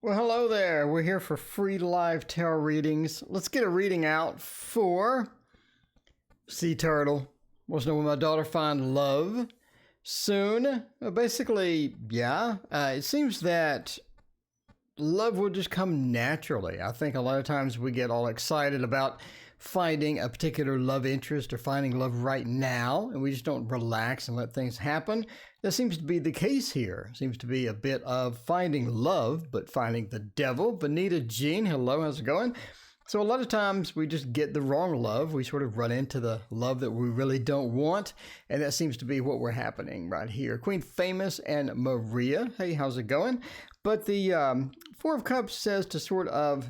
Well, hello there. We're here for free live tarot readings. Let's get a reading out for Sea Turtle. Wants to know when my daughter find love soon. Basically, it seems that love will just come naturally. I think a lot of times we get all excited about finding a particular love interest or finding love right now, and we just don't relax and let things happen. That seems to be the case here. Seems to be a bit of finding love, but finding the devil. Bonita Jean, hello, how's it going? So a lot of times we just get the wrong love. We sort of run into the love that we really don't want, and that seems to be what we're happening right here. Queen Famous and Maria, hey, how's it going? But the Four of Cups says to sort of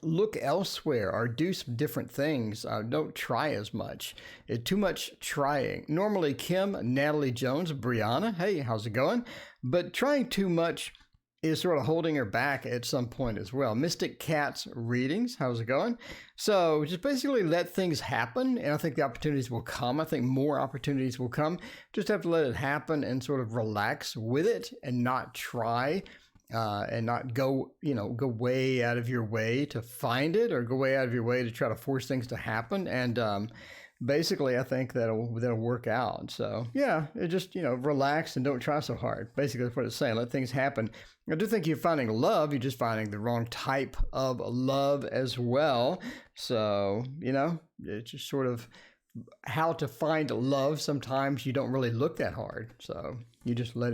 look elsewhere or do some different things. Don't try as much. Too much trying. Normally, Kim, Natalie Jones, Brianna, hey, how's it going? But trying too much is sort of holding her back at some point as well. Mystic Cat's readings, how's it going? So just basically let things happen, and I think the opportunities will come. I think more opportunities will come. Just have to let it happen and sort of relax with it and not try. And not go way out of your way to find it or go way out of your way to try to force things to happen. And basically, I think that'll work out. So, yeah, it just, relax and don't try so hard. Basically, that's what it's saying. Let things happen. I do think you're finding love. You're just finding the wrong type of love as well. So, it's just sort of how to find love. Sometimes you don't really look that hard. So you just let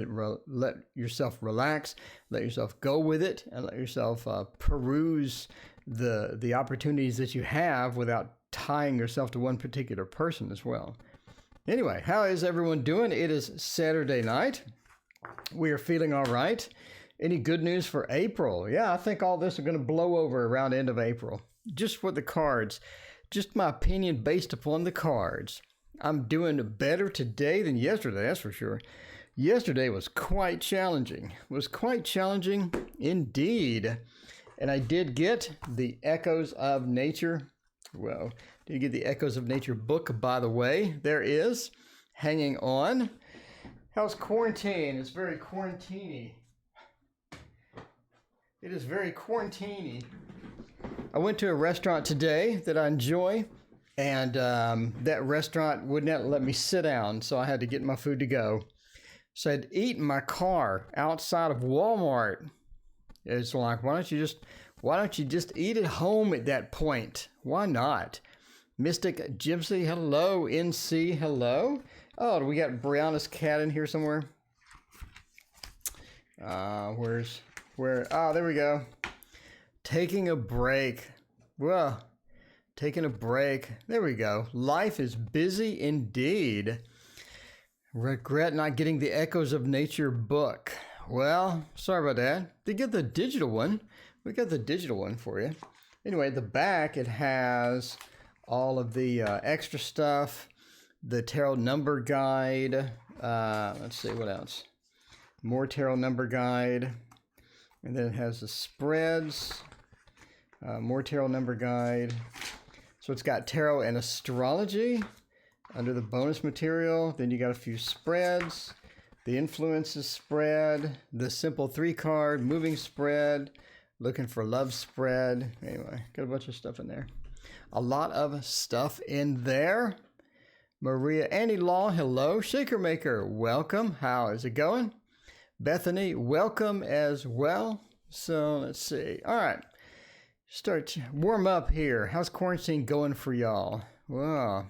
yourself relax, let yourself go with it, and let yourself peruse the opportunities that you have without tying yourself to one particular person as well. Anyway, how is everyone doing? It is Saturday night. We are feeling all right. Any good news for April? Yeah, I think all this is going to blow over around the end of April. Just for the cards. Just my opinion based upon the cards. I'm doing better today than yesterday, that's for sure. Yesterday was quite challenging. Indeed. And I did get the Echoes of Nature. Well, did get the Echoes of Nature book, by the way. There is. Hanging on. How's quarantine? It's very quarantine-y. It is very quarantine-y. I went to a restaurant today that I enjoy, and that restaurant would not let me sit down, so I had to get my food to go. So I'd eat in my car outside of Walmart. It's like, why don't you just eat at home at that point? Why not? Mystic Gypsy, hello. NC, hello. Oh, do we got Brianna's cat in here somewhere? Where? Oh, there we go. Taking a break. Well, taking a break. There we go. Life is busy indeed. Regret not getting the Echoes of Nature book. Well, sorry about that. Did get the digital one. We got the digital one for you. Anyway, the back, it has all of the extra stuff. The tarot number guide. Let's see, what else? More tarot number guide. And then it has the spreads. More tarot number guide. So it's got tarot and astrology under the bonus material. Then you got a few spreads. The influences spread. The simple 3-card moving spread. Looking for love spread. Anyway, got a bunch of stuff in there. A lot of stuff in there. Maria Annie Law, hello. Shaker Maker, welcome. How is it going? Bethany, welcome as well. So let's see. All right. Start warm up here. How's quarantine going for y'all? Wow.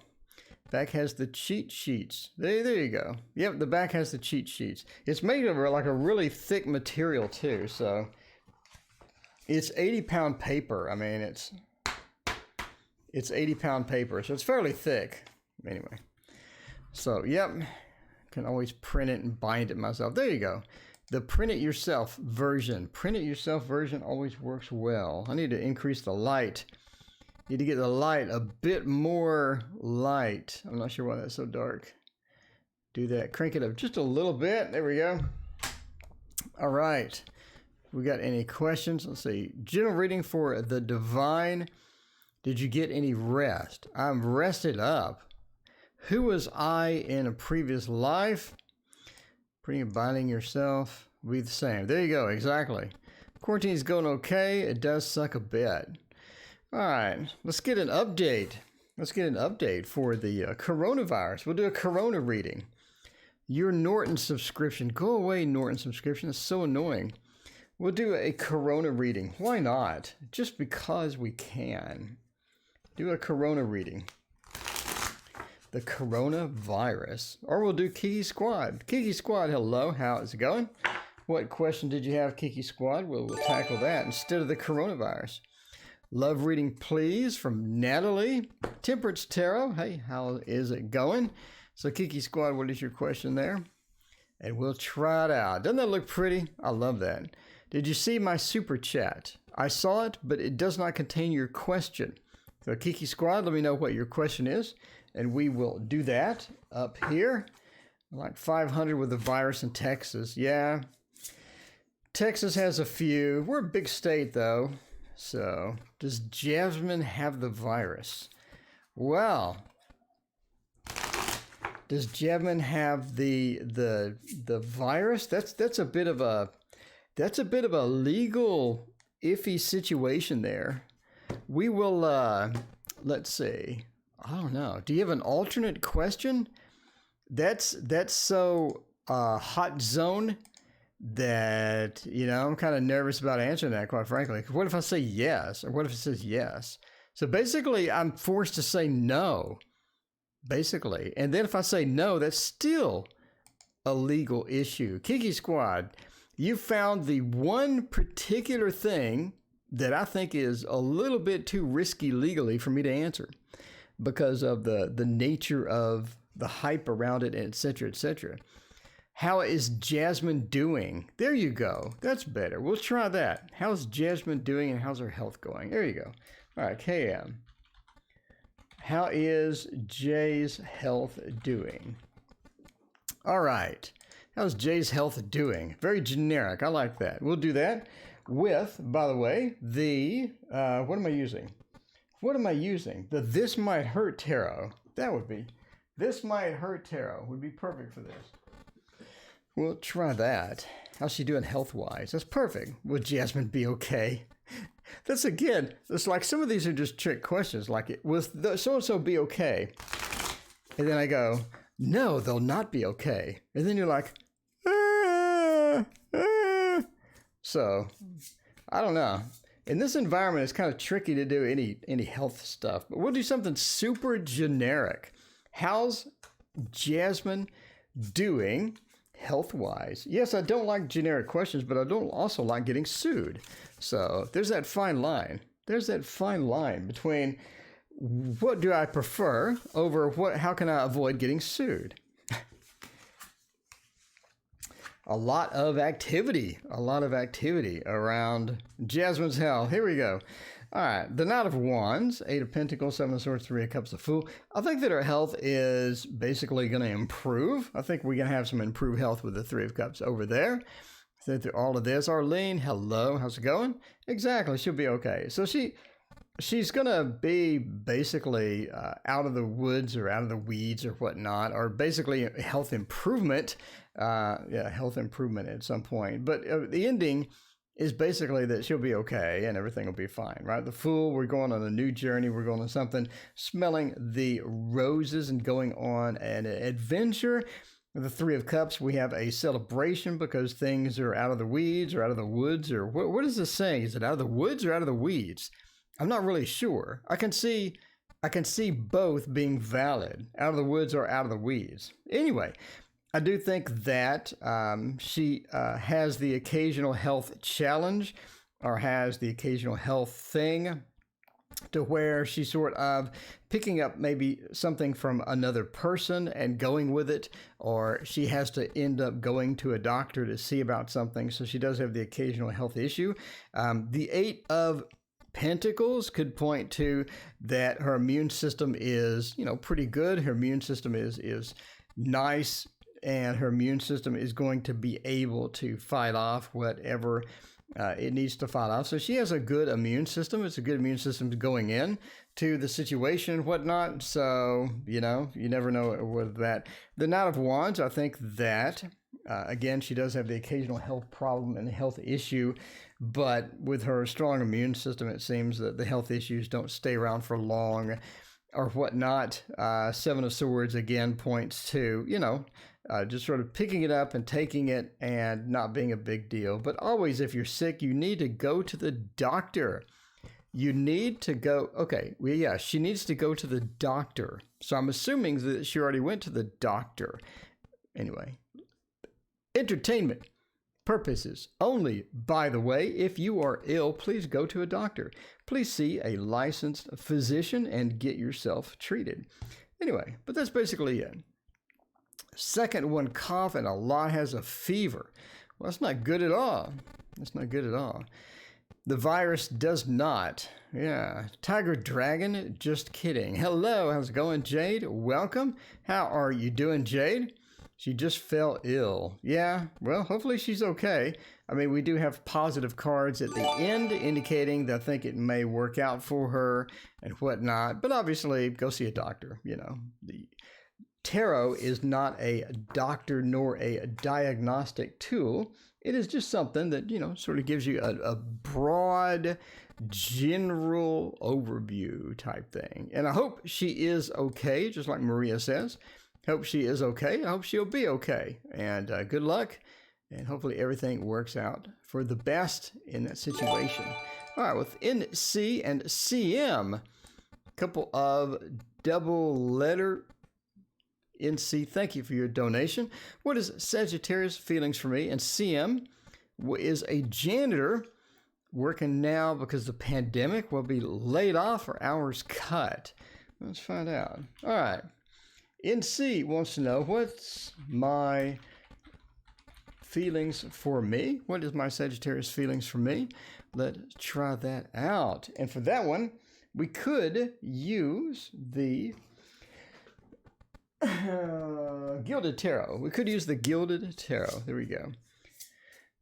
Back has the cheat sheets. There you go. Yep, the back has the cheat sheets. It's made of like a really thick material too. So it's 80-pound paper. I mean, it's 80-pound paper. So it's fairly thick. Anyway. So, yep. Can always print it and bind it myself. There you go. The print it yourself version. Print it yourself version always works well. I need to increase the light. Need to get the light a bit more light. I'm not sure why that's so dark. Do that. Crank it up just a little bit. There we go. All right. We got any questions? Let's see. General reading for the divine. Did you get any rest? I'm rested up. Who was I in a previous life? Binding yourself, be the same. There you go, exactly. Quarantine's going okay. It does suck a bit. All right, let's get an update. Let's get an update for the coronavirus. We'll do a corona reading. Your Norton subscription. Go away, Norton subscription. That's so annoying. We'll do a corona reading. Why not? Just because we can. Do a corona reading. The coronavirus. Or we'll do Kiki Squad. Kiki Squad, hello. How is it going? What question did you have, Kiki Squad? We'll tackle that instead of the coronavirus. Love reading, please, from Natalie. Temperance Tarot. Hey, how is it going? So, Kiki Squad, what is your question there? And we'll try it out. Doesn't that look pretty? I love that. Did you see my super chat? I saw it, but it does not contain your question. So, Kiki Squad, let me know what your question is, and we will do that up here. Like 500 with the virus in Texas. Yeah. Texas has a few. We're a big state, though. So, does Jasmine have the virus? Well, does Jasmine have the virus? That's a bit of a legal iffy situation there. We will let's see. I don't know. Do you have an alternate question? That's so hot zone that, you know, I'm kind of nervous about answering that, quite frankly. What if I say yes? Or what if it says yes? So basically, I'm forced to say no, basically. And then if I say no, that's still a legal issue. Kiki Squad, you found the one particular thing that I think is a little bit too risky legally for me to answer because of the nature of the hype around it, and et cetera, et cetera. How is Jasmine doing? There you go. That's better. We'll try that. How's Jasmine doing and how's her health going? There you go. All right, KM. How is Jay's health doing? All right. How's Jay's health doing? Very generic. I like that. We'll do that with, by the way, the, what am I using? What am I using? The This Might Hurt Tarot. That would be, This Might Hurt Tarot would be perfect for this. We'll try that. How's she doing health-wise? That's perfect. Will Jasmine be okay? That's, again, it's like some of these are just trick questions. Like, will so-and-so be okay? And then I go, no, they'll not be okay. And then you're like, So, I don't know. In this environment, it's kind of tricky to do any health stuff. But we'll do something super generic. How's Jasmine doing health-wise? Yes, I don't like generic questions, but I don't also like getting sued. So there's that fine line. There's that fine line between what do I prefer over how can I avoid getting sued? A lot of activity around Jasmine's health. Here we go. All right, the Knight of Wands, 8 of Pentacles, 7 of Swords, 3 of Cups, the Fool. I think that her health is basically going to improve. I think we're going to have some improved health with the 3 of Cups over there. So through all of this, Arlene, hello, how's it going? Exactly, she'll be okay. So she's going to be basically out of the woods or out of the weeds or whatnot, or basically health improvement. Health improvement at some point. But the ending is basically that she'll be okay and everything will be fine, right? The Fool, we're going on a new journey. We're going on something, smelling the roses and going on an adventure. The 3 of Cups, we have a celebration because things are out of the weeds or out of the woods, or what is this saying? Is it out of the woods or out of the weeds? I'm not really sure. I can see both being valid, out of the woods or out of the weeds. Anyway, I do think that she has the occasional health challenge or has the occasional health thing to where she's sort of picking up maybe something from another person and going with it, or she has to end up going to a doctor to see about something. So she does have the occasional health issue. The 8 of Pentacles could point to that her immune system is, pretty good. Her immune system is nice, and her immune system is going to be able to fight off whatever it needs to fight off. So she has a good immune system. It's a good immune system going in to the situation and whatnot. So, you never know with that. The Knight of Wands, I think that, again, she does have the occasional health problem and health issue But with her strong immune system, it seems that the health issues don't stay around for long or whatnot. Seven of Swords again points to, just sort of picking it up and taking it and not being a big deal. But always, if you're sick, you need to go to the doctor. You need to go. Okay, well, yeah, she needs to go to the doctor. So I'm assuming that she already went to the doctor. Anyway, entertainment purposes only. By the way, if you are ill, please go to a doctor. Please see a licensed physician and get yourself treated. Anyway, but that's basically it. Second one, cough and a lot, has a fever. Well, that's not good at all. That's not good at all. The virus does not. Yeah. Tiger Dragon, just kidding. Hello, how's it going, Jade? Welcome. How are you doing, Jade? She just fell ill. Yeah, well, hopefully she's okay. I mean, we do have positive cards at the end indicating that I think it may work out for her and whatnot. But obviously, go see a doctor. The tarot is not a doctor nor a diagnostic tool. It is just something that, sort of gives you a broad, general overview type thing. And I hope she is okay, just like Maria says. Hope she is okay. I hope she'll be okay. And good luck. And hopefully everything works out for the best in that situation. All right, with NC and CM, a couple of double letter NC, thank you for your donation. What is Sagittarius feelings for me? And CM is a janitor working now because the pandemic, will be laid off or hours cut. Let's find out. All right. NC wants to know, what's my feelings for me? What is my Sagittarius feelings for me? Let's try that out. And for that one, we could use the Gilded Tarot. We could use the Gilded Tarot. There we go.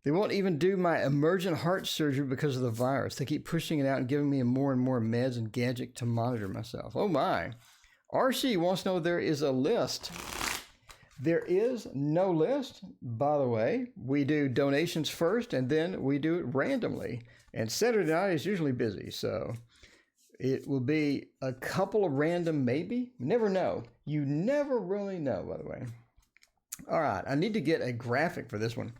They won't even do my emergent heart surgery because of the virus. They keep pushing it out and giving me more and more meds and gadget to monitor myself. Oh my. RC wants to know, there is a list. There is no list, by the way. We do donations first, and then we do it randomly. And Saturday night is usually busy, so it will be a couple of random, maybe. Never know. You never really know, by the way. All right, I need to get a graphic for this one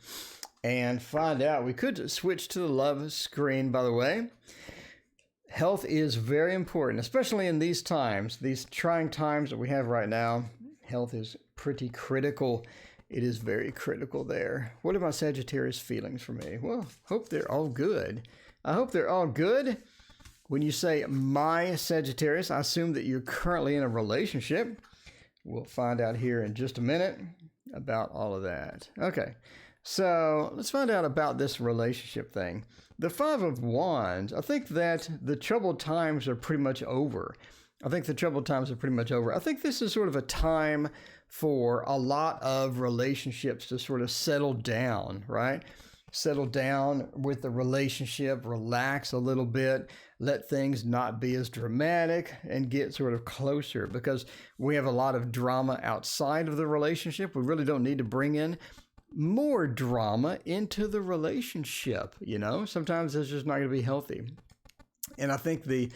and find out. We could switch to the love screen, by the way. Health is very important, especially in these times, these trying times that we have right now. Health is pretty critical. It is very critical there. What are my Sagittarius feelings for me? Well, hope they're all good. I hope they're all good. When you say my Sagittarius, I assume that you're currently in a relationship. We'll find out here in just a minute about all of that. Okay, so let's find out about this relationship thing. The Five of Wands, I think that the troubled times are pretty much over. I think this is sort of a time for a lot of relationships to sort of settle down, right? Settle down with the relationship, relax a little bit, let things not be as dramatic, and get sort of closer, because we have a lot of drama outside of the relationship. We really don't need to bring in more drama into the relationship. Sometimes it's just not going to be healthy. And I think the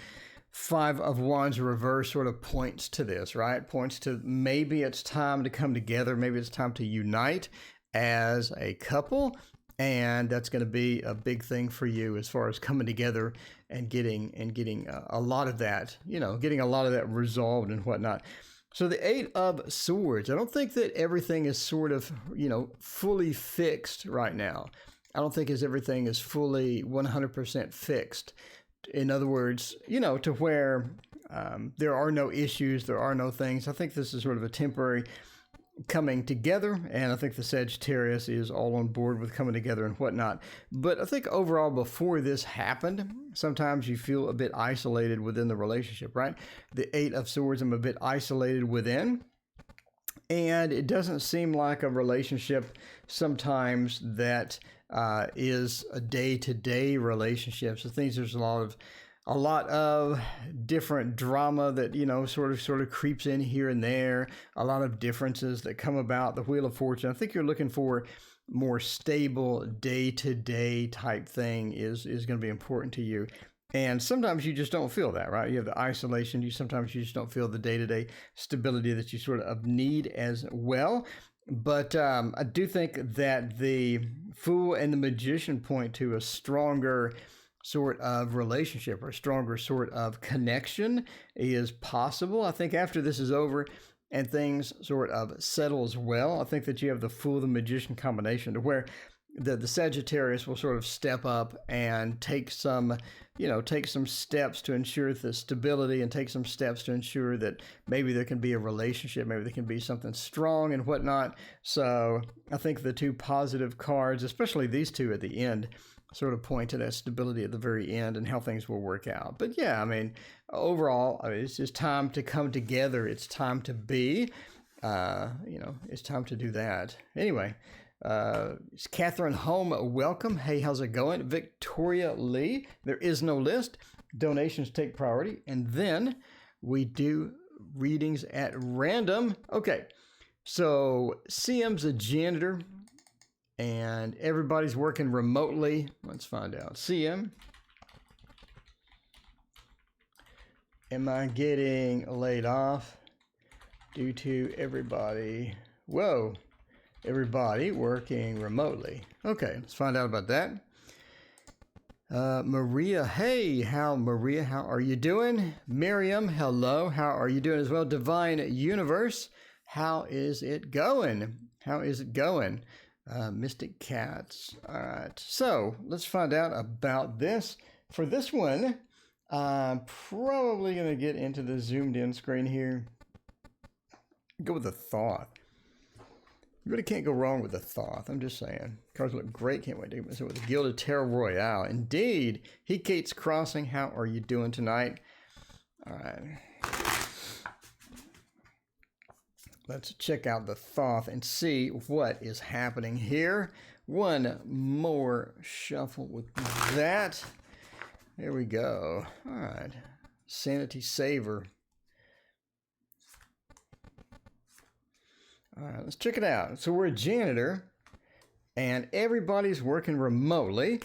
Five of Wands reverse sort of points to this, right? Points to maybe it's time to come together. Maybe it's time to unite as a couple. And that's going to be a big thing for you as far as coming together and getting a lot of that, getting a lot of that resolved and whatnot. So the Eight of Swords, I don't think that everything is sort of, fully fixed right now. I don't think everything is fully 100% fixed. In other words, to where there are no issues, there are no things. I think this is sort of a temporary coming together, and I think the Sagittarius is all on board with coming together and whatnot. But I think overall, before this happened, sometimes you feel a bit isolated within the relationship, right? The Eight of Swords, I'm a bit isolated within, and it doesn't seem like a relationship sometimes that is a day-to-day relationship. So things, there's a lot of different drama that, sort of creeps in here and there, a lot of differences that come about, the Wheel of Fortune. I think you're looking for more stable day-to-day type thing is going to be important to you. And sometimes you just don't feel that, right? You have the isolation. Sometimes you just don't feel the day-to-day stability that you sort of need as well. But I do think that the Fool and the Magician point to a stronger sort of relationship or a stronger sort of connection is possible. I think after this is over and things sort of settle as well, I think that you have the Fool and the Magician combination to where the Sagittarius will sort of step up and take some steps to ensure the stability and take some steps to ensure that maybe there can be a relationship, maybe there can be something strong and whatnot. So I think the two positive cards, especially these two at the end, sort of point to that stability at the very end and how things will work out. But yeah, I mean, overall, it's just time to come together. It's time to be, it's time to do that. Anyway, it's Catherine Home. Welcome. Hey, how's it going? Victoria Lee. There is no list. Donations take priority. And then we do readings at random. Okay. So CM's a janitor and everybody's working remotely. Let's find out. CM. Am I getting laid off due to everybody? Whoa. Everybody working remotely. Okay, let's find out about that. Maria, hey, Maria, how are you doing? Miriam, hello, how are you doing as well? Divine Universe, how is it going? How is it going? Mystic Cats. All right, so let's find out about this. For this one, I'm probably going to get into the zoomed in screen here. Go with the Thoth. You really can't go wrong with the Thoth. I'm just saying. Cards look great. Can't wait to get with the Gilded Tarot Royale. Indeed. He Kate's Crossing. How are you doing tonight? All right. Let's check out the Thoth and see what is happening here. One more shuffle with that. There we go. All right. Sanity Saver. All right, let's check it out. So we're a janitor, and everybody's working remotely.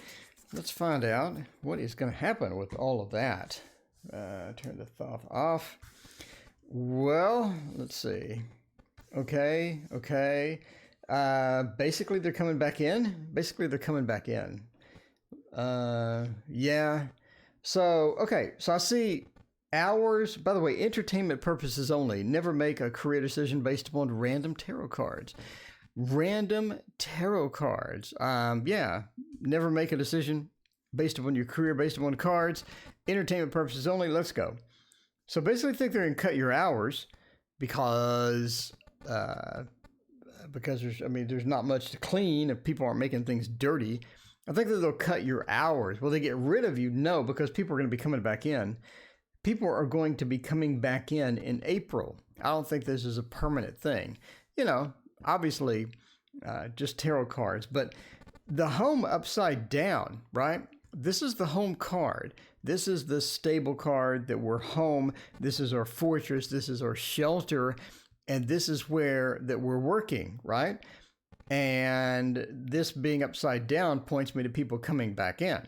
Let's find out what is going to happen with all of that. Turn the Thoth off. Well, let's see. Okay. Basically, they're coming back in. Yeah. So I see hours. By the way, entertainment purposes only. Never make a career decision based upon random tarot cards. Random tarot cards. Never make a decision based upon your career, based upon cards. Entertainment purposes only. Let's go. So basically, I think they're going to cut your hours because there's not much to clean if people aren't making things dirty. I think that they'll cut your hours. Will they get rid of you? No, because people are going to be coming back in. People are going to be coming back in April. I don't think this is a permanent thing. Obviously, just tarot cards. But the home upside down, right? This is the home card. This is the stable card that we're home. This is our fortress. This is our shelter. And this is where that we're working, right? And this being upside down points me to people coming back in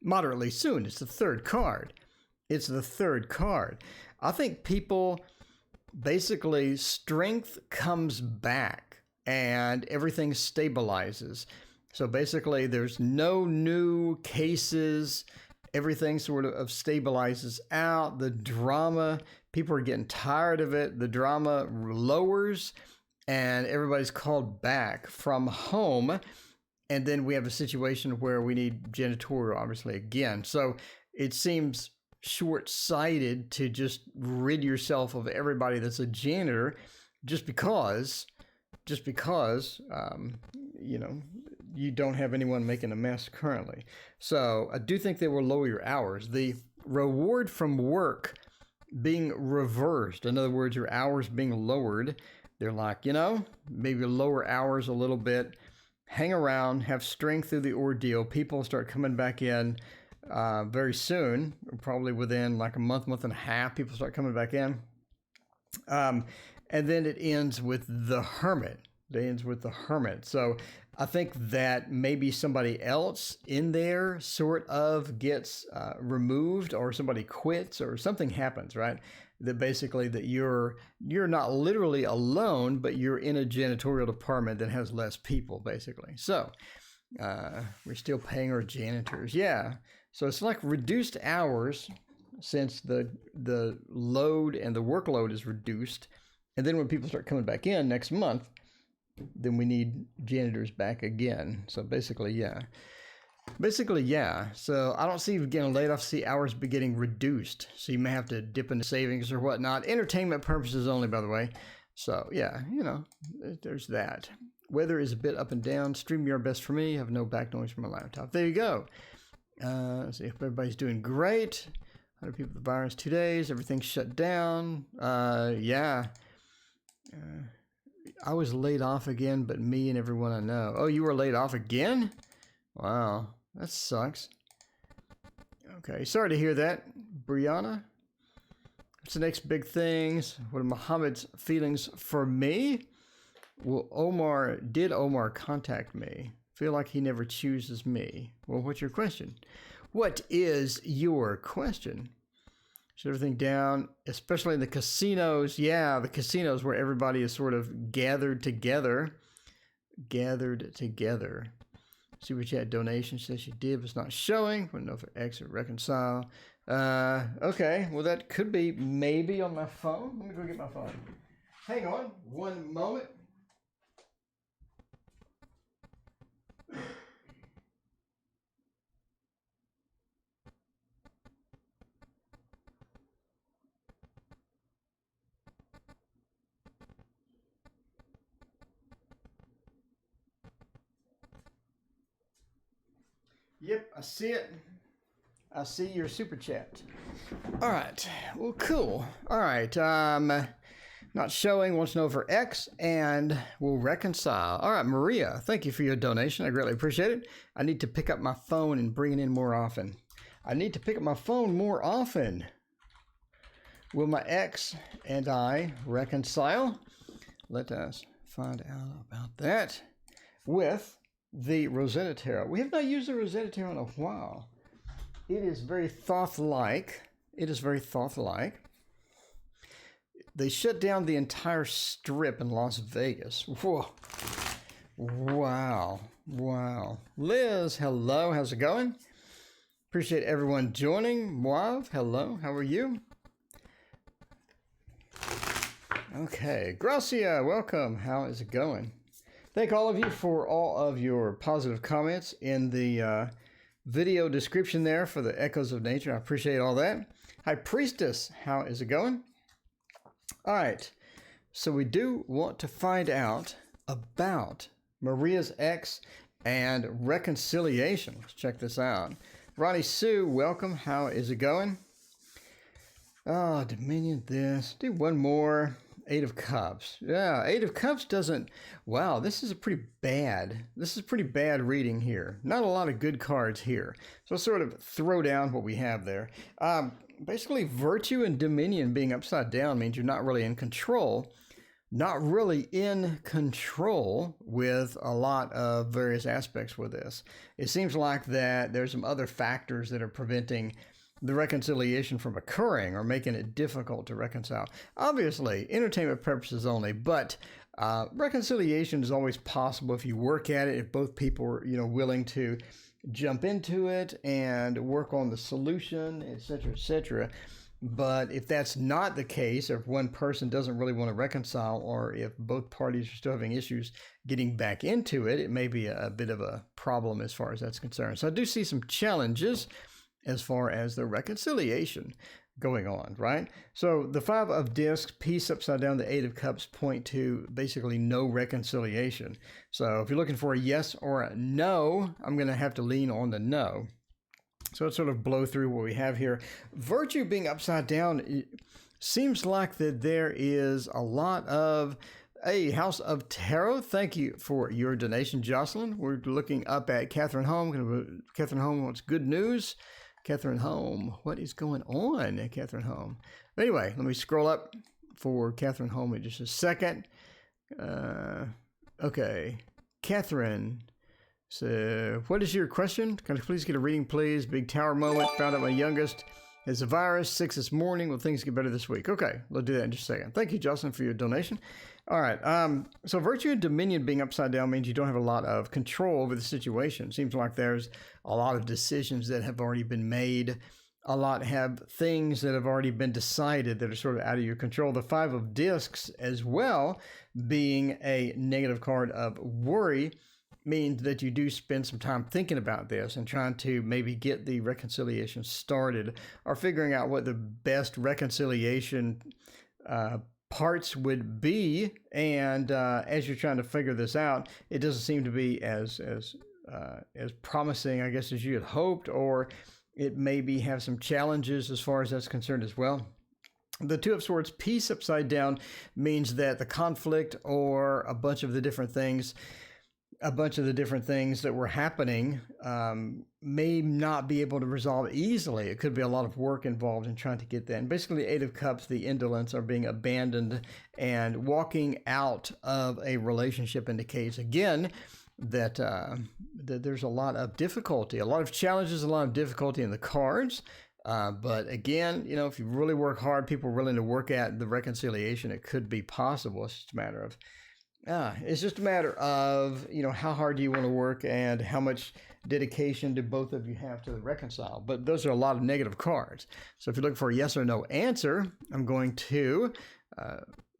moderately soon. It's the third card. I think people, basically, strength comes back and everything stabilizes. So basically, there's no new cases. Everything sort of stabilizes out. The drama, people are getting tired of it. The drama lowers and everybody's called back from home. And then we have a situation where we need janitorial, obviously, again. So it seems short-sighted to just rid yourself of everybody that's a janitor just because you don't have anyone making a mess currently. So I do think they will lower your hours. The reward from work being reversed, in other words, your hours being lowered, they're like, maybe lower hours a little bit, hang around, have strength through the ordeal. People start coming back in very soon, probably within like a month and a half, people start coming back in. And then it ends with the Hermit. Day ends with the Hermit. So I think that maybe somebody else in there sort of gets removed, or somebody quits, or something happens, right? That basically that you're not literally alone, but you're in a janitorial department that has less people, basically. So we're still paying our janitors. Yeah. So it's like reduced hours, since the load and the workload is reduced. And then when people start coming back in next month, then we need janitors back again. So basically, yeah. So I don't see you getting laid off. See hours be getting reduced. So you may have to dip into savings or whatnot. Entertainment purposes only, by the way. So yeah, there's that. Weather is a bit up and down. StreamYard best for me. I have no back noise from my laptop. There you go. Let's see if everybody's doing great. 100 people with the virus, 2 days. Everything's shut down. Yeah. I was laid off again, but me and everyone I know. Oh, you were laid off again? Wow, that sucks. Okay, sorry to hear that, Brianna. What's the next big things? What are Muhammad's feelings for me? Well, did Omar contact me? Feel like he never chooses me. Well, what's your question? What is your question? Shut everything down, especially in the casinos. Yeah, the casinos where everybody is sort of gathered together. Super chat donation says she did, but it's not showing. Want to know if exit reconcile. Okay, well that could be maybe on my phone. Let me go get my phone. Hang on one moment. Yep, I see it. I see your super chat. All right. Well, cool. All right. Not showing. Wants to know for X, and we'll reconcile. All right, Maria. Thank you for your donation. I greatly appreciate it. I need to pick up my phone and bring it in more often. Will my ex and I reconcile? Let us find out about that with the Rosetta Tarot. We have not used the Rosetta Tarot in a while. It is very thoth-like. They shut down the entire strip in Las Vegas. Whoa. Wow. Liz, hello. How's it going? Appreciate everyone joining. Moav, hello. How are you? Okay. Gracia, welcome. How is it going? Thank all of you for all of your positive comments in the video description there for the Echoes of Nature. I appreciate all that. Hi, Priestess. How is it going? All right. So we do want to find out about Maria's ex and reconciliation. Let's check this out. Ronnie Sue, welcome. How is it going? Oh, Dominion this. Do one more. 8 of Cups. Yeah, 8 of Cups doesn't... Wow, this is pretty bad reading here. Not a lot of good cards here. So I'll sort of throw down what we have there. Basically, Virtue and Dominion being upside down means you're not really in control. Not really in control with a lot of various aspects with this. It seems like that there's some other factors that are preventing the reconciliation from occurring or making it difficult to reconcile. Obviously, entertainment purposes only, but reconciliation is always possible if you work at it, if both people are, willing to jump into it and work on the solution, etc., etc. But if that's not the case, or if one person doesn't really want to reconcile, or if both parties are still having issues getting back into it, it may be a bit of a problem as far as that's concerned. So I do see some challenges as far as the reconciliation going on, right? So the 5 of Discs, peace upside down, the 8 of Cups point to basically no reconciliation. So if you're looking for a yes or a no, I'm going to have to lean on the no. So let's sort of blow through what we have here. Virtue being upside down, it seems like that there is a lot of... Hey, House of Tarot, thank you for your donation, Jocelyn. We're looking up at Catherine Home. Catherine Home wants good news. Catherine Home, what is going on at Catherine Home? Anyway, let me scroll up for Catherine Home in just a second. Okay. Catherine. So, what is your question? Can I please get a reading, please? Big tower moment. Found out my youngest has a virus. 6 this morning. Will things get better this week? Okay, we'll do that in just a second. Thank you, Jocelyn, for your donation. All right. So virtue and dominion being upside down means you don't have a lot of control over the situation. Seems like there's a lot of decisions that have already been made. A lot have things that have already been decided that are sort of out of your control. The 5 of discs as well, being a negative card of worry, means that you do spend some time thinking about this and trying to maybe get the reconciliation started or figuring out what the best reconciliation parts would be. And as you're trying to figure this out, it doesn't seem to be as promising, I guess, as you had hoped, or it maybe have some challenges as far as that's concerned as well. The 2 of Swords, peace upside down, means that the conflict or a bunch of the different things that were happening may not be able to resolve easily. It could be a lot of work involved in trying to get that. And basically, 8 of Cups, the indolence, are being abandoned and walking out of a relationship indicates, again, that there's a lot of difficulty, a lot of challenges, a lot of difficulty in the cards. But again, you know, if you really work hard, people are willing to work at the reconciliation, it could be possible. It's just a matter of, you know, how hard do you want to work and how much dedication do both of you have to reconcile. But those are a lot of negative cards. So if you're looking for a yes or no answer, I'm going to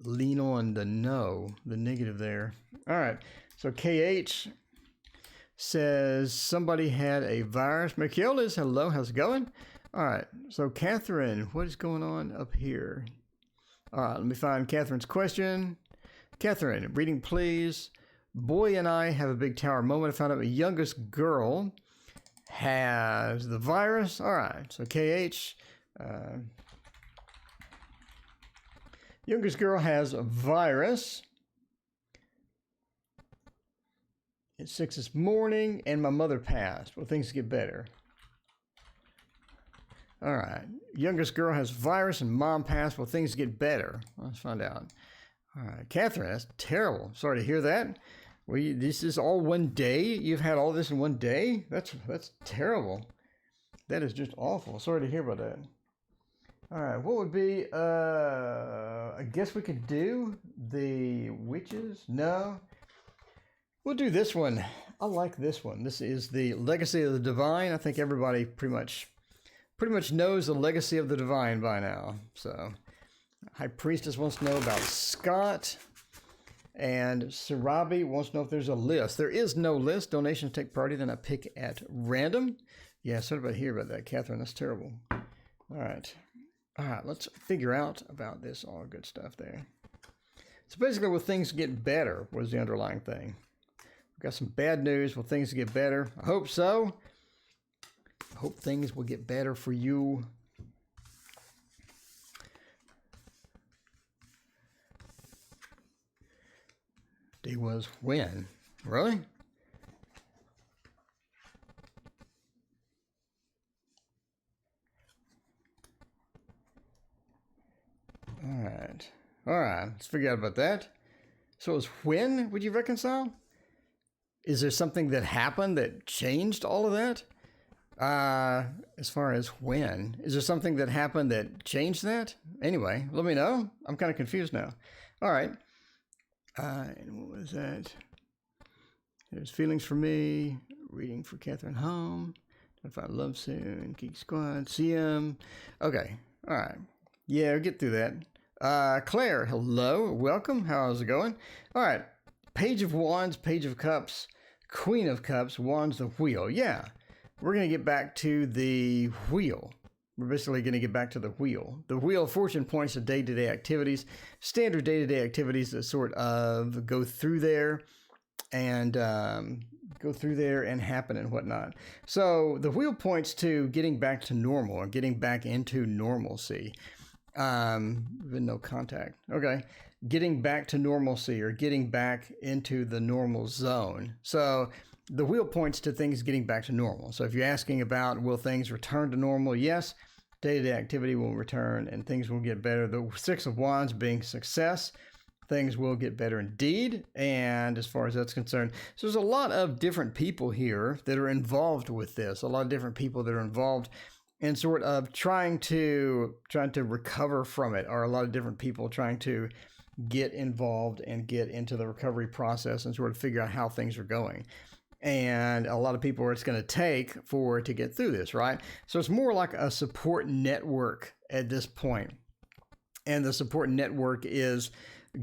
lean on the no, the negative there. All right. So KH says somebody had a virus. Michaelis, hello, how's it going? All right. So Catherine, what is going on up here? All right, let me find Catherine's question. Catherine, reading please. Boy and I have a big tower moment. I found out my youngest girl has the virus. All right, so KH, youngest girl has a virus. It's 6 this morning, and my mother passed. Will things get better? All right, youngest girl has virus and mom passed. Will things get better? Let's find out. All right, Catherine, that's terrible. Sorry to hear that. This is all one day? You've had all this in one day? That's terrible. That is just awful. Sorry to hear about that. All right, what would be, I guess we could do the witches? No. We'll do this one. I like this one. This is the Legacy of the Divine. I think everybody pretty much knows the Legacy of the Divine by now. So High Priestess wants to know about Scott, and Sarabi wants to know if there's a list. There is no list. Donations take priority, then I pick at random. Yeah, sorry about hear about that, Catherine. That's terrible. All right, let's figure out about this. All good stuff there. So basically, will things get better was the underlying thing. We've got some bad news. Will things get better? I hope so. I hope things will get better for you. Day was when? Really? All right. Let's figure out about that. So it was when would you reconcile? Is there something that happened that changed all of that? As far as when, is there something that happened that changed that? Anyway, let me know. I'm kind of confused now. All right. And what was that? There's feelings for me. Reading for Catherine Home. If I love soon. Geek Squad. CM. Okay. All right. Yeah, we'll get through that. Claire, hello. Welcome. How's it going? All right. Page of Wands, Page of Cups, Queen of Cups, Wands, the Wheel. Yeah. We're going to get back to the wheel. We're basically going to get back to the wheel. The Wheel of Fortune points to day-to-day activities, standard day-to-day activities that sort of go through there and happen and whatnot. So the wheel points to getting back to normal or getting back into normalcy. No contact. Okay. Getting back to normalcy or getting back into the normal zone. So the wheel points to things getting back to normal. So if you're asking about will things return to normal, yes, day-to-day activity will return and things will get better. The 6 of Wands being success, things will get better indeed. And as far as that's concerned, so there's a lot of different people here that are involved with this, a lot of different people that are involved in sort of trying to recover from it, or a lot of different people trying to get involved and get into the recovery process and sort of figure out how things are going. And a lot of people it's going to take for to get through this, right? So it's more like a support network at this point. And the support network is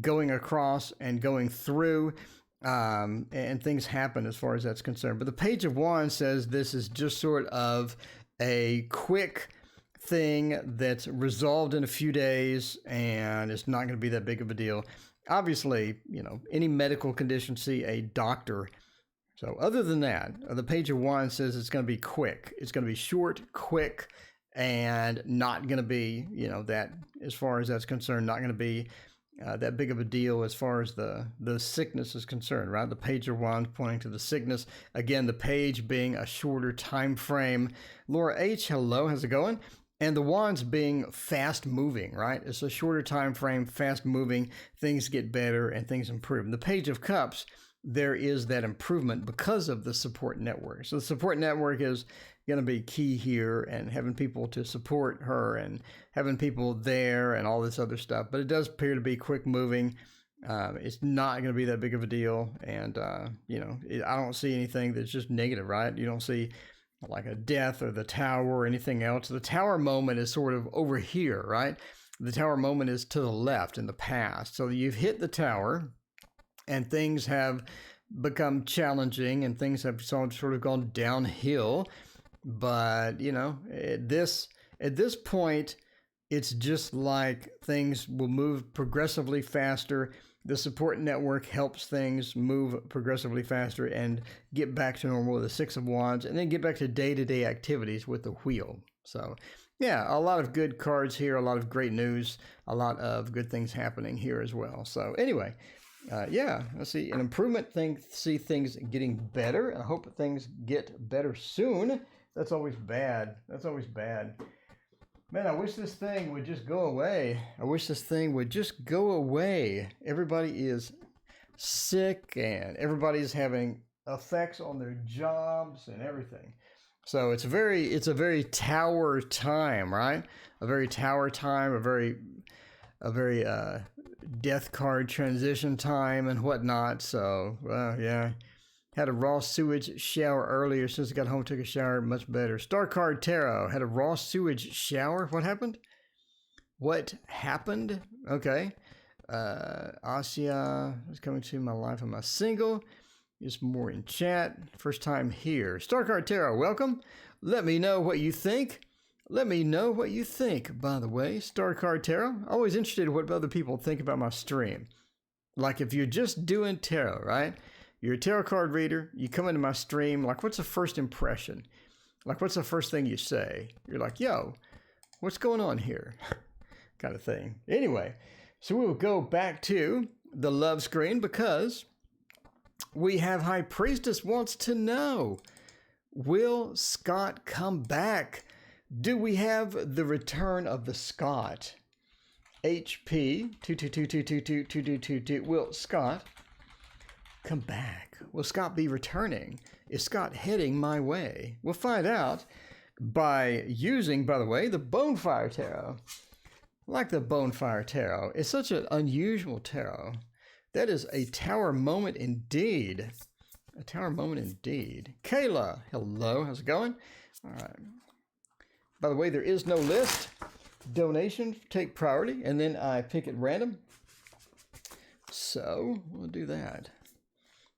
going across and going through, and things happen as far as that's concerned. But the Page of Wands says this is just sort of a quick thing that's resolved in a few days, and it's not going to be that big of a deal. Obviously, any medical condition, see a doctor. So other than that, the Page of Wands says it's going to be quick. It's going to be short, quick, and not going to be, that as far as that's concerned, not going to be that big of a deal as far as the sickness is concerned, right? The Page of Wands pointing to the sickness. Again, the page being a shorter time frame. Laura H., hello, how's it going? And the Wands being fast moving, right? It's a shorter time frame, fast moving, things get better and things improve. And the Page of Cups, there is that improvement because of the support network. So the support network is going to be key here, and having people to support her and having people there and all this other stuff. But it does appear to be quick moving. It's not going to be that big of a deal. And, I don't see anything that's just negative, right? You don't see like a death or the Tower or anything else. The Tower moment is sort of over here, right? The Tower moment is to the left in the past. So you've hit the Tower and things have become challenging and things have sort of gone downhill. But, at this point, it's just like things will move progressively faster. The support network helps things move progressively faster and get back to normal with the Six of Wands, and then get back to day-to-day activities with the Wheel. So, yeah, a lot of good cards here, a lot of great news, a lot of good things happening here as well. So, anyway, let's see an improvement thing, see things getting better. And I hope things get better soon. That's always bad. That's always bad. Man, I wish this thing would just go away. I wish this thing would just go away. Everybody is sick and everybody's having effects on their jobs and everything. So it's a very Tower time, right? A very Tower time, a very death card transition time and whatnot. So, yeah. Had a raw sewage shower earlier. Since I got home, took a shower, much better. Star Card Tarot. Had a raw sewage shower. What happened? What happened? Okay. Asya is coming to my life. Am I single? Is more in chat. First time here. Star Card Tarot, welcome. Let me know what you think. Let me know what you think, by the way. Star Card Tarot. Always interested in what other people think about my stream. Like if you're just doing tarot, right? You're a tarot card reader, you come into my stream, like what's the first impression? Like what's the first thing you say? You're like, yo, what's going on here? Kind of thing. Anyway, so we will go back to the love screen because we have High Priestess wants to know, will Scott come back? Do we have the return of the Scott? HP 222222222. Will Scott come back? Will Scott be returning? Is Scott heading my way? We'll find out by using, by the way, the Bonefire Tarot. I like the Bonefire Tarot. It's such an unusual tarot. That is a Tower moment indeed. A Tower moment indeed. Kayla, hello, how's it going? All right. By the way, there is no list. Donations take priority, and then I pick at random. So we'll do that.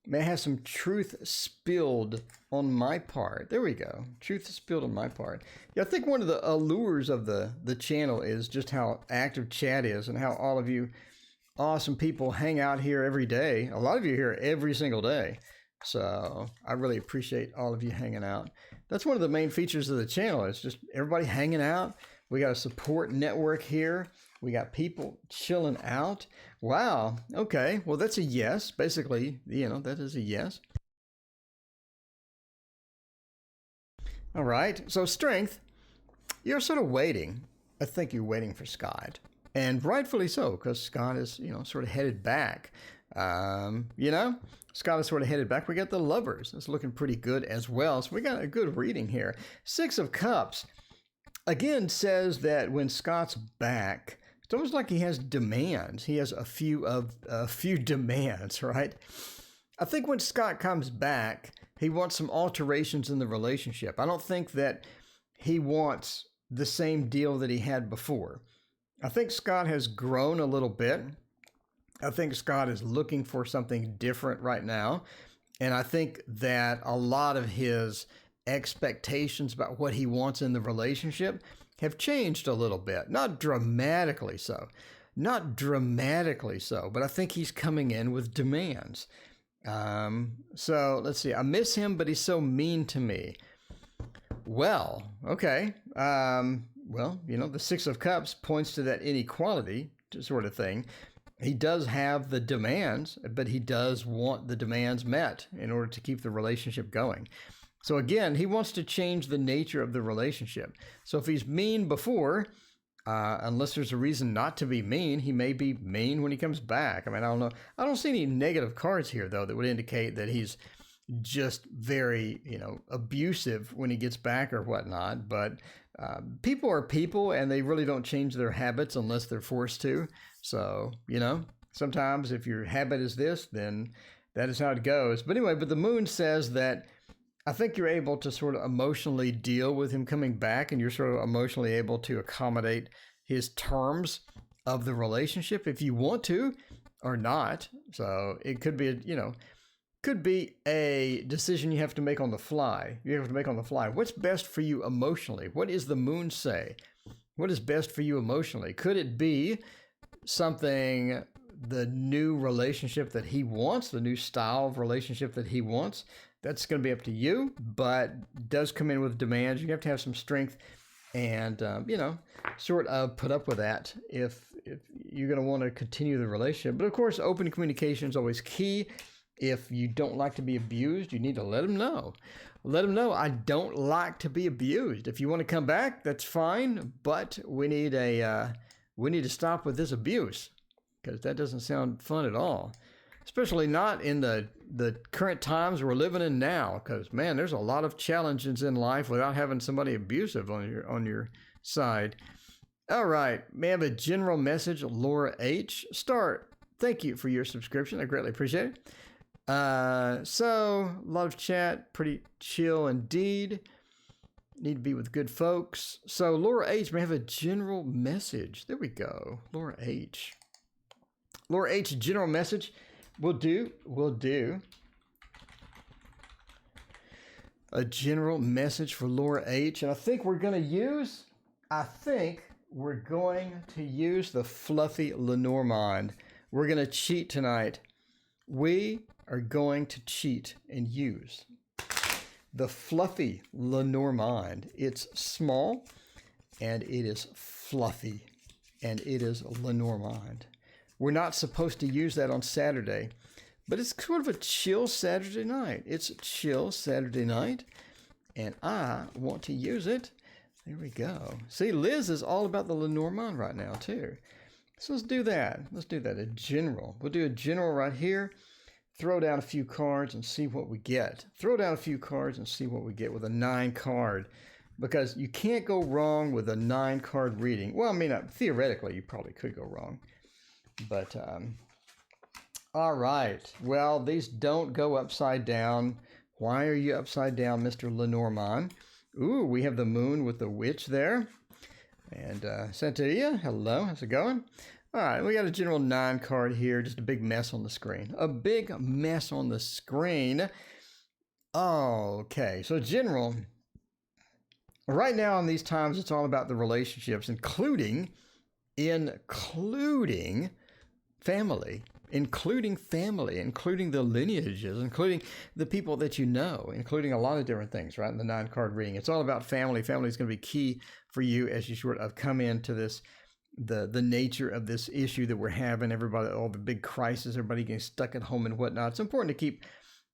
May I have some truth spilled on my part? There we go. Truth spilled on my part. Yeah, I think one of the allures of the channel is just how active chat is and how all of you awesome people hang out here every day. A lot of you here every single day. So I really appreciate all of you hanging out. That's one of the main features of the channel. It's just everybody hanging out. We got a support network here. We got people chilling out. Wow. Okay. Well, that's a yes. Basically, that is a yes. All right. So strength, you're sort of waiting. I think you're waiting for Scott. And rightfully so, because Scott is, sort of headed back. Scott is sort of headed back. We got the Lovers. It's looking pretty good as well. So we got a good reading here. Six of Cups, again, says that when Scott's back, it's almost like he has demands. He has a few demands, right? I think when Scott comes back, he wants some alterations in the relationship. I don't think that he wants the same deal that he had before. I think Scott has grown a little bit. I think Scott is looking for something different right now. And I think that a lot of his expectations about what he wants in the relationship have changed a little bit. Not dramatically so. But I think he's coming in with demands. So let's see. I miss him, but he's so mean to me. Well, okay. The Six of Cups points to that inequality sort of thing. He does have the demands, but he does want the demands met in order to keep the relationship going. So again, he wants to change the nature of the relationship. So if he's mean before, unless there's a reason not to be mean, he may be mean when he comes back. I mean, I don't know. I don't see any negative cards here, though, that would indicate that he's just very, abusive when he gets back or whatnot. But people are people, and they really don't change their habits unless they're forced to. So, sometimes if your habit is this, then that is how it goes. But anyway, but the moon says that I think you're able to sort of emotionally deal with him coming back, and you're sort of emotionally able to accommodate his terms of the relationship if you want to or not. So it could be, could be a decision you have to make on the fly. You have to make on the fly. What's best for you emotionally? What does the moon say? What is best for you emotionally? Could it be something, the new relationship that he wants, the new style of relationship that he wants? That's going to be up to you, but does come in with demands. You have to have some strength and, sort of put up with that if you're going to want to continue the relationship. But of course, open communication is always key. If you don't like to be abused, you need to let them know. Let them know, I don't like to be abused. If you want to come back, that's fine, but we need to stop with this abuse, because that doesn't sound fun at all. Especially not in the current times we're living in now, because, man, there's a lot of challenges in life without having somebody abusive on your side. All right, may I have a general message, Laura H. Start. Thank you for your subscription. I greatly appreciate it. So, a lot of chat, pretty chill indeed. Need to be with good folks. So, Laura H, may I have a general message? There we go. Laura H. Laura H, general message. We'll do a general message for Laura H. And I think we're going to use the fluffy Lenormand. We're going to cheat tonight. We are going to cheat and use the fluffy Lenormand. It's small and it is fluffy and it is Lenormand. We're not supposed to use that on Saturday, but it's sort of a chill Saturday night. It's a chill Saturday night, and I want to use it. There we go. See, Liz is all about the Lenormand right now, too. So let's do that. Let's do that, a general. We'll do a general right here. Throw down a few cards and see what we get. Throw down a few cards and see what we get with a 9 card, because you can't go wrong with a 9 card reading. Well, I mean, theoretically, you probably could go wrong. But, all right. Well, these don't go upside down. Why are you upside down, Mr. Lenormand? Ooh, we have the moon with the witch there. And Santeria, hello. How's it going? All right, we got a general 9 card here. Just a big mess on the screen. A big mess on the screen. Okay, so general. Right now in these times, it's all about the relationships, including family, including the lineages, including the people that you know, including a lot of different things, right? In the 9 card reading, it's all about family. Family is going to be key for you as you sort of come into this, the nature of this issue that we're having. Everybody, all the big crisis, everybody getting stuck at home and whatnot. It's important to keep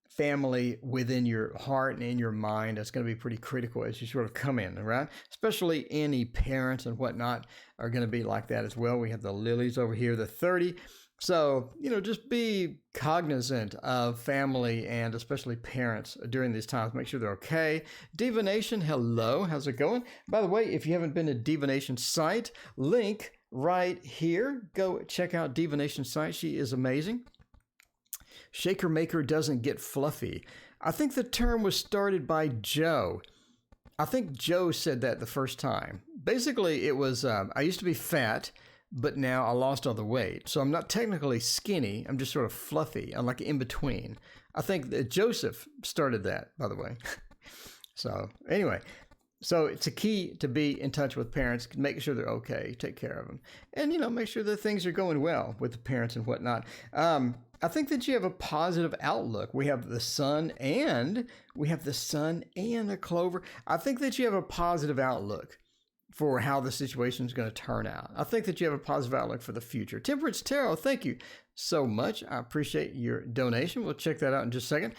family within your heart and in your mind. That's going to be pretty critical as you sort of come in, right? Especially any parents and whatnot are going to be like that as well. We have the lilies over here, the 30. So, just be cognizant of family and especially parents during these times. Make sure they're okay. Divination, hello. How's it going? By the way, if you haven't been to Divination site, link right here. Go check out Divination site. She is amazing. Shaker Maker doesn't get fluffy. I think the term was started by Joe. I think Joe said that the first time. Basically, it was, I used to be fat, but now I lost all the weight. So I'm not technically skinny. I'm just sort of fluffy. I'm like in between. I think that Joseph started that, by the way. So anyway, so it's a key to be in touch with parents, make sure they're okay, take care of them. And, make sure that things are going well with the parents and whatnot. I think that you have a positive outlook. We have the sun and the clover. I think that you have a positive outlook for how the situation is going to turn out. I think that you have a positive outlook for the future. Temperance Tarot, thank you so much. I appreciate your donation. We'll check that out in just a second.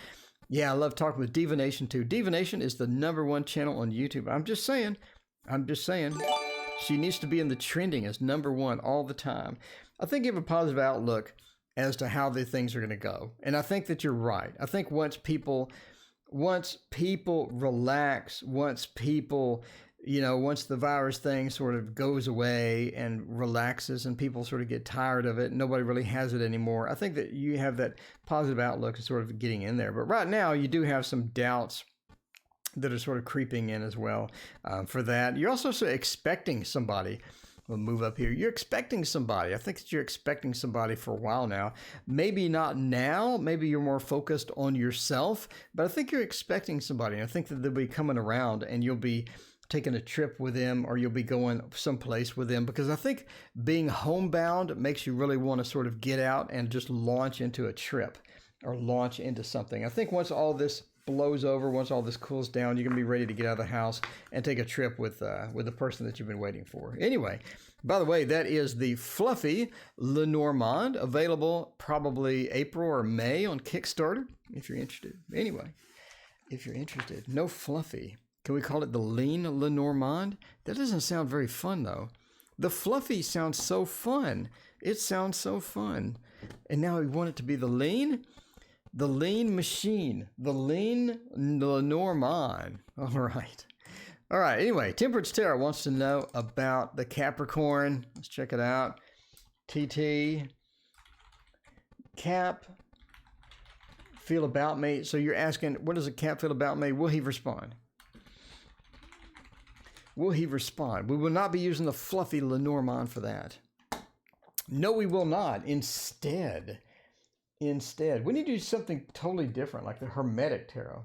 Yeah, I love talking with Divination too. Divination is the #1 channel on YouTube. I'm just saying. She needs to be in the trending as #1 all the time. I think you have a positive outlook as to how the things are going to go. And I think that you're right. I think once people relax, once the virus thing sort of goes away and relaxes and people sort of get tired of it, nobody really has it anymore. I think that you have that positive outlook of sort of getting in there. But right now you do have some doubts that are sort of creeping in as well for that. You're also sort of expecting somebody. We'll move up here. You're expecting somebody. I think that you're expecting somebody for a while now. Maybe not now. Maybe you're more focused on yourself. But I think you're expecting somebody. I think that they'll be coming around and you'll be taking a trip with them or you'll be going someplace with them. Because I think being homebound makes you really want to sort of get out and just launch into a trip or launch into something. I think once all this blows over, once all this cools down, you're going to be ready to get out of the house and take a trip with the person that you've been waiting for. Anyway, by the way, that is the fluffy Lenormand, available probably April or May on Kickstarter, if you're interested. Anyway, if you're interested. No fluffy. Can we call it the lean Lenormand? That doesn't sound very fun, though. The fluffy sounds so fun. It sounds so fun. And now we want it to be the lean? The lean machine, the lean Lenormand. All right. Anyway, Temperance Tarot wants to know about the Capricorn. Let's check it out. TT. Cap. Feel about me. So you're asking, what does a Cap feel about me? Will he respond? Will he respond? We will not be using the fluffy Lenormand for that. No, we will not. Instead, we need to do something totally different, like the Hermetic Tarot.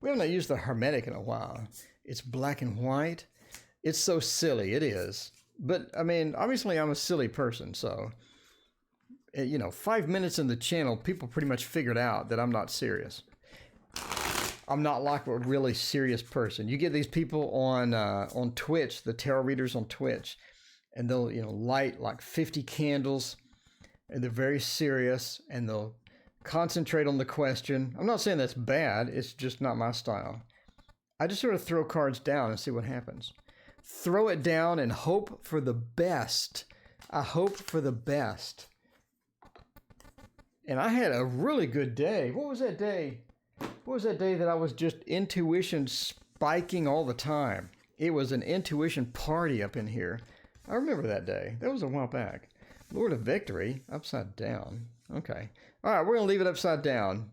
We have not used the Hermetic in a while. It's black and white. It's so silly. It is. But, I mean, obviously I'm a silly person, so, 5 minutes in the channel, people pretty much figured out that I'm not serious. I'm not like a really serious person. You get these people on Twitch, the tarot readers on Twitch, and they'll, light like 50 candles, and they're very serious, and they'll concentrate on the question. I'm not saying that's bad. It's just not my style. I just sort of throw cards down and see what happens. Throw it down and hope for the best. I hope for the best. And I had a really good day. What was that day? What was that day that I was just intuition spiking all the time? It was an intuition party up in here. I remember that day. That was a while back. Lord of Victory, upside down. Okay. All right, we're going to leave it upside down.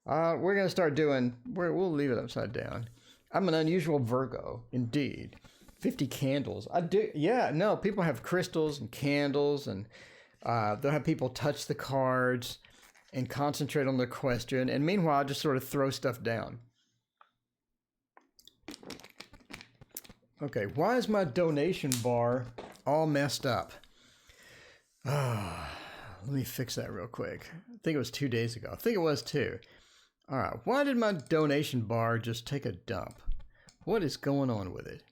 We're going to start doing, we'll leave it upside down. I'm an unusual Virgo, indeed. 50 candles. I do, yeah, no, people have crystals and candles, and they'll have people touch the cards and concentrate on the question. And meanwhile, I just sort of throw stuff down. Okay, why is my donation bar all messed up? Let me fix that real quick. I think it was 2 days ago. I think it was 2. All right. Why did my donation bar just take a dump? What is going on with it?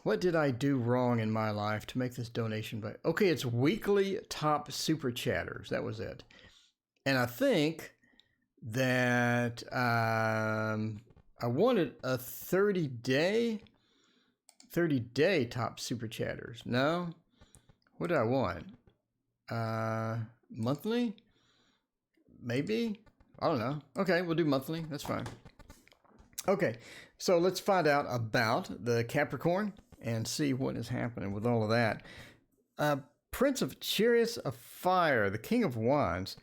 What did I do wrong in my life to make this donation bar? Okay, it's weekly top super chatters. That was it. And I think that I wanted a 30-day top super chatters. No? What do I want? Monthly? Maybe? I don't know. Okay, we'll do monthly. That's fine. Okay, so let's find out about the Capricorn and see what is happening with all of that. Prince of Chariots of Fire, the King of Wands,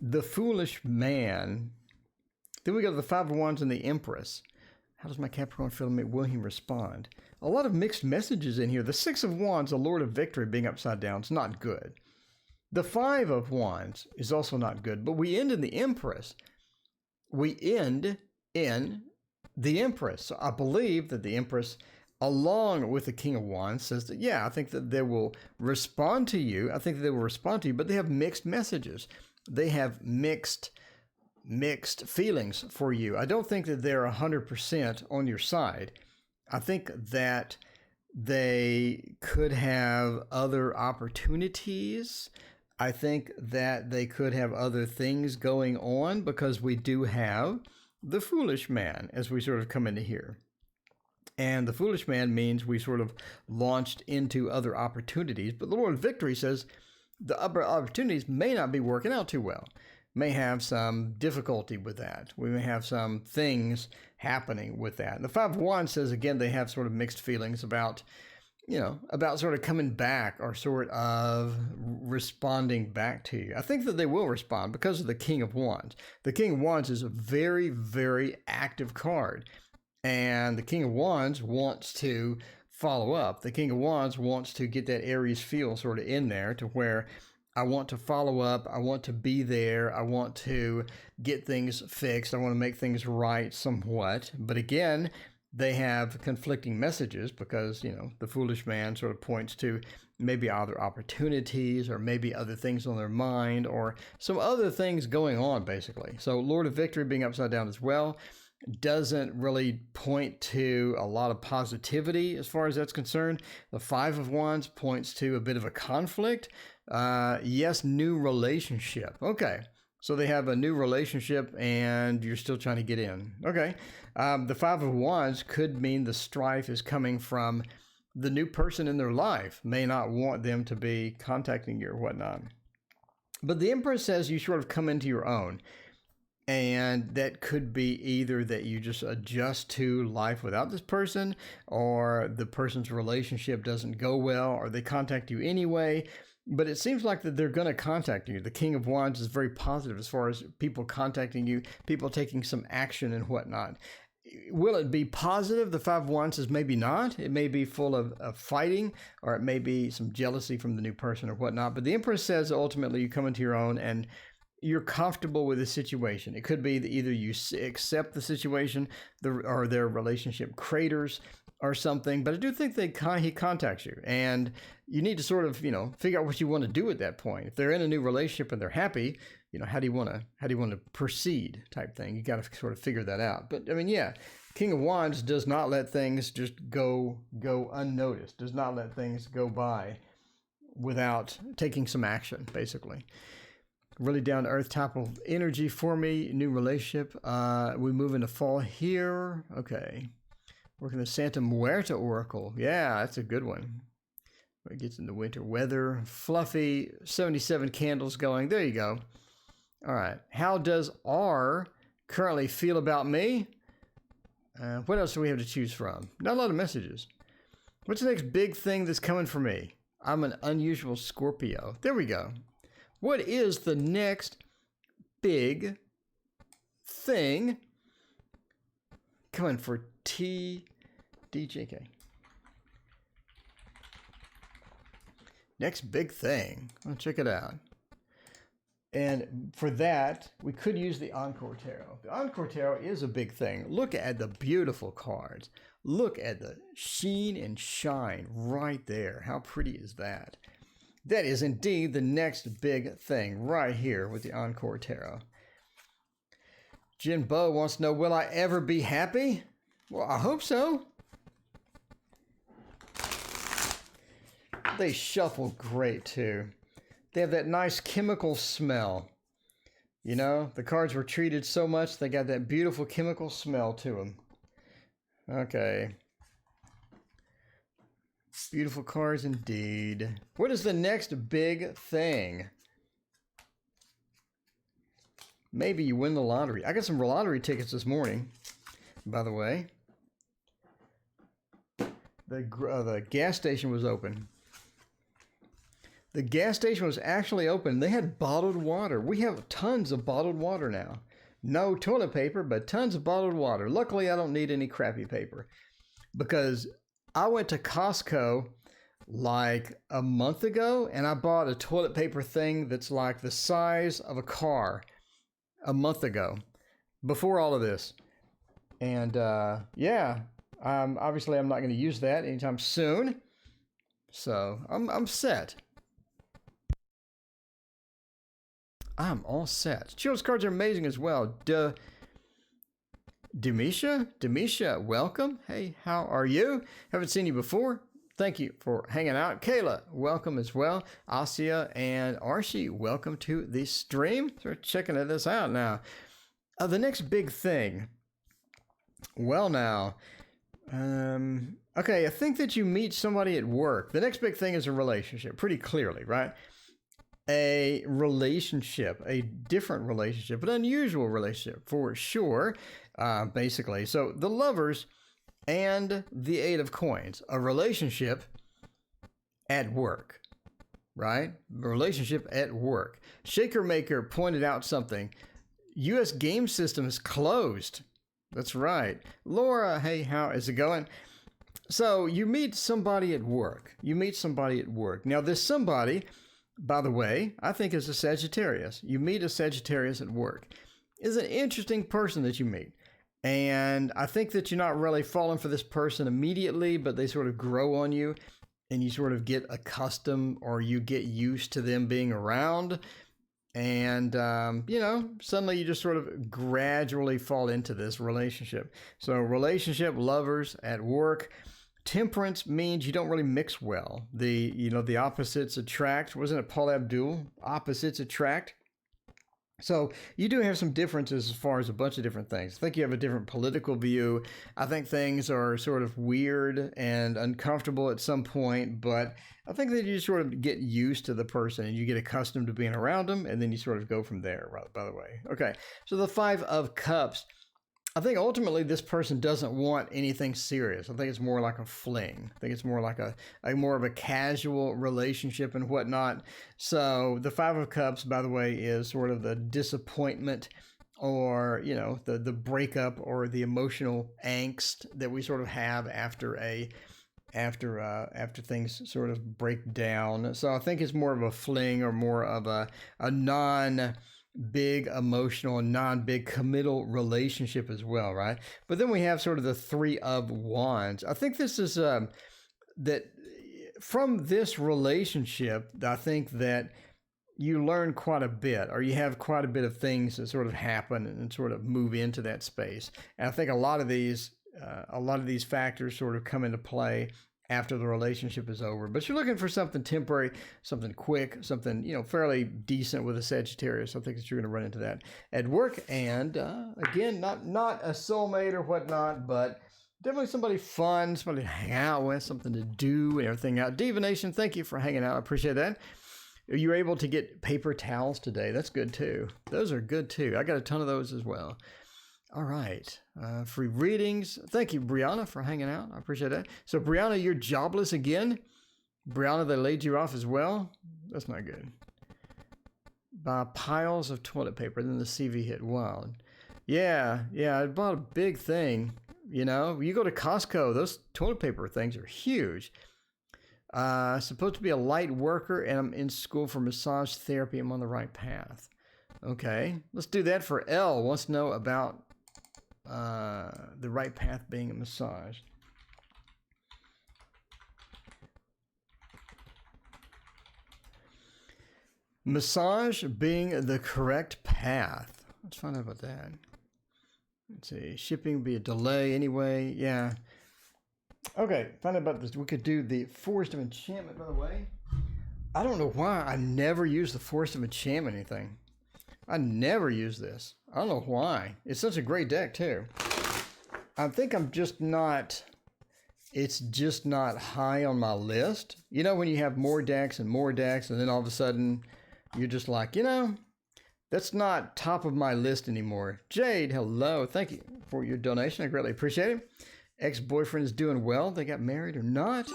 the Foolish Man. Then we go to the Five of Wands and the Empress. How does my Capricorn feel? Will he respond? A lot of mixed messages in here. The Six of Wands, the Lord of Victory, being upside down is not good. The Five of Wands is also not good. But we end in the Empress. We end in the Empress. So I believe that the Empress, along with the King of Wands, says that, yeah, I think that they will respond to you. I think that they will respond to you, but they have mixed messages. They have mixed feelings for you. I don't think that they're 100% on your side. I think that they could have other opportunities. I think that they could have other things going on, because we do have the Foolish Man as we sort of come into here. And the Foolish Man means we sort of launched into other opportunities. But the Lord of Victory says the other opportunities may not be working out too well. May have some difficulty with that. We may have some things happening with that. And the Five of Wands says, again, they have sort of mixed feelings about, about sort of coming back or sort of responding back to you. I think that they will respond because of the King of Wands. The King of Wands is a very, very active card. And the King of Wands wants to follow up. The King of Wands wants to get that Aries feel sort of in there, to where I want to follow up. I want to be there. I want to get things fixed. I want to make things right somewhat. But again, they have conflicting messages, because, the Foolish Man sort of points to maybe other opportunities, or maybe other things on their mind, or some other things going on, basically. So Lord of Victory being upside down as well doesn't really point to a lot of positivity as far as that's concerned. The Five of Wands points to a bit of a conflict. Yes, new relationship. Okay. So they have a new relationship and you're still trying to get in. Okay. The Five of Wands could mean the strife is coming from the new person in their life. May not want them to be contacting you or whatnot. But the Empress says you sort of come into your own. And that could be either that you just adjust to life without this person, or the person's relationship doesn't go well, or they contact you anyway. But it seems like that they're going to contact you. The King of Wands is very positive as far as people contacting you, people taking some action and whatnot. Will it be positive? The Five of Wands says maybe not. It may be full of fighting, or it may be some jealousy from the new person or whatnot. But the Empress says ultimately you come into your own and you're comfortable with the situation. It could be that either you accept the situation or their relationship craters or something, but I do think he contacts you, and you need to sort of, figure out what you want to do at that point. If they're in a new relationship and they're happy, how do you want to proceed type thing? You got to sort of figure that out. But I mean, yeah, King of Wands does not let things just go unnoticed, does not let things go by without taking some action, basically. Really down to earth type of energy for me. New relationship. We move into fall here. Okay. Working the Santa Muerta Oracle. Yeah, that's a good one. It gets into winter weather. Fluffy. 77 candles going. There you go. All right. How does R currently feel about me? What else do we have to choose from? Not a lot of messages. What's the next big thing that's coming for me? I'm an unusual Scorpio. There we go. What is the next big thing coming for TDJK? Next big thing. Let's check it out. And for that, we could use the Encore Tarot. The Encore Tarot is a big thing. Look at the beautiful cards. Look at the sheen and shine right there. How pretty is that? That is indeed the next big thing right here with the Encore Tarot. Jin Bo wants to know, will I ever be happy? Well, I hope so. They shuffle great too. They have that nice chemical smell. You know, the cards were treated so much, they got that beautiful chemical smell to them. Okay. Beautiful cards indeed. What is the next big thing? Maybe you win the lottery. I got some lottery tickets this morning, by the way. The gas station was open. The gas station was actually open. They had bottled water. We have tons of bottled water now. No toilet paper, but tons of bottled water. Luckily, I don't need any crappy paper because I went to Costco like a month ago and I bought a toilet paper thing that's like the size of a car a month ago before all of this. And yeah, obviously I'm not going to use that anytime soon. So I'm set. I'm all set. Children's cards are amazing as well. Demisha, welcome. Hey, how are you? Haven't seen you before. Thank you for hanging out. Kayla, welcome as well. Asia and Archie, welcome to the stream. So we're checking this out now. The next big thing. Well, now, okay, I think that you meet somebody at work. The next big thing is a relationship, pretty clearly, right? A relationship, a different relationship, an unusual relationship for sure, basically. So the Lovers and the Eight of Coins, a relationship at work, right? A relationship at work. Shaker Maker pointed out something. U.S. game system is closed. That's right. Laura, hey, how is it going? So you meet somebody at work. Now this somebody, by the way, I think is a Sagittarius. You meet a Sagittarius at work. Is an interesting person that you meet. And I think that you're not really falling for this person immediately, but they sort of grow on you and you sort of get accustomed or you get used to them being around. And, you know, suddenly you just sort of gradually fall into this relationship. So relationship, Lovers at work. Temperance means you don't really mix well. The opposites attract. Wasn't it Paul Abdul? Opposites attract. So you do have some differences as far as a bunch of different things. I think you have a different political view. I think things are sort of weird and uncomfortable at some point, but I think that you sort of get used to the person and you get accustomed to being around them, and then you sort of go from there, by the way. Okay, so the Five of Cups. I think ultimately this person doesn't want anything serious. I think it's more like a fling. I think it's more like a more of a casual relationship and whatnot. So the Five of Cups, by the way, is sort of the disappointment or, you know, the breakup or the emotional angst that we sort of have after things sort of break down. So I think it's more of a fling or more of a non-big emotional, non-big committal relationship as well, right? But then we have sort of the Three of Wands. I think this is that from this relationship, I think that you learn quite a bit, or you have quite a bit of things that sort of happen and sort of move into that space. And I think a lot of these factors sort of come into play after the relationship is over. But you're looking for something temporary, something quick, something, you know, fairly decent with a Sagittarius. I think that you're going to run into that at work. And again, not a soulmate or whatnot, but definitely somebody fun, somebody to hang out with, something to do and everything out. Divination, thank you for hanging out. I appreciate that. You were able to get paper towels today. That's good too. Those are good too. I got a ton of those as well. All right. Free readings. Thank you, Brianna, for hanging out. I appreciate that. So, Brianna, you're jobless again? Brianna, they laid you off as well? That's not good. Buy piles of toilet paper. Then the CV hit wild. Yeah, I bought a big thing. You know, you go to Costco, those toilet paper things are huge. Supposed to be a light worker, and I'm in school for massage therapy. I'm on the right path. Okay, let's do that for L. Wants to know about the right path being a massage. Massage being the correct path. Let's find out about that. Let's see. Shipping be a delay anyway. Yeah. Okay, find out about this. We could do the Forest of Enchantment, by the way. I don't know why I never use the Forest of Enchantment anything. I never use this. I don't know why. It's such a great deck too. I think I'm just not, it's just not high on my list. You know, when you have more decks and then all of a sudden you're just like, you know, that's not top of my list anymore. Jade, hello. Thank you for your donation. I greatly appreciate it. Ex-boyfriend is doing well. They got married or not?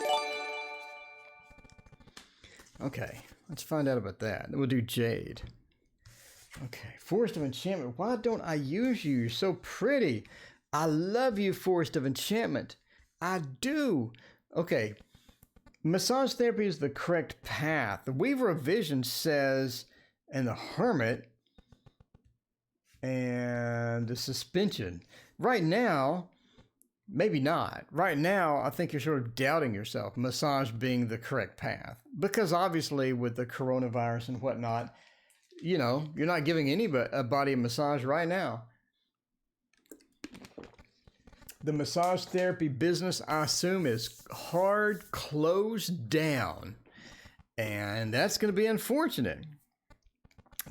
Okay, let's find out about that. Then we'll do Jade. Okay, Forest of Enchantment. Why don't I use you? You're so pretty. I love you, Forest of Enchantment. I do. Okay, massage therapy is the correct path. The Weaver of Vision says, and the Hermit, and the Suspension. Right now, maybe not. Right now, I think you're sort of doubting yourself, massage being the correct path. Because obviously with the coronavirus and whatnot, you know, you're not giving anybody a massage right now. The massage therapy business, I assume, is hard closed down. And that's going to be unfortunate.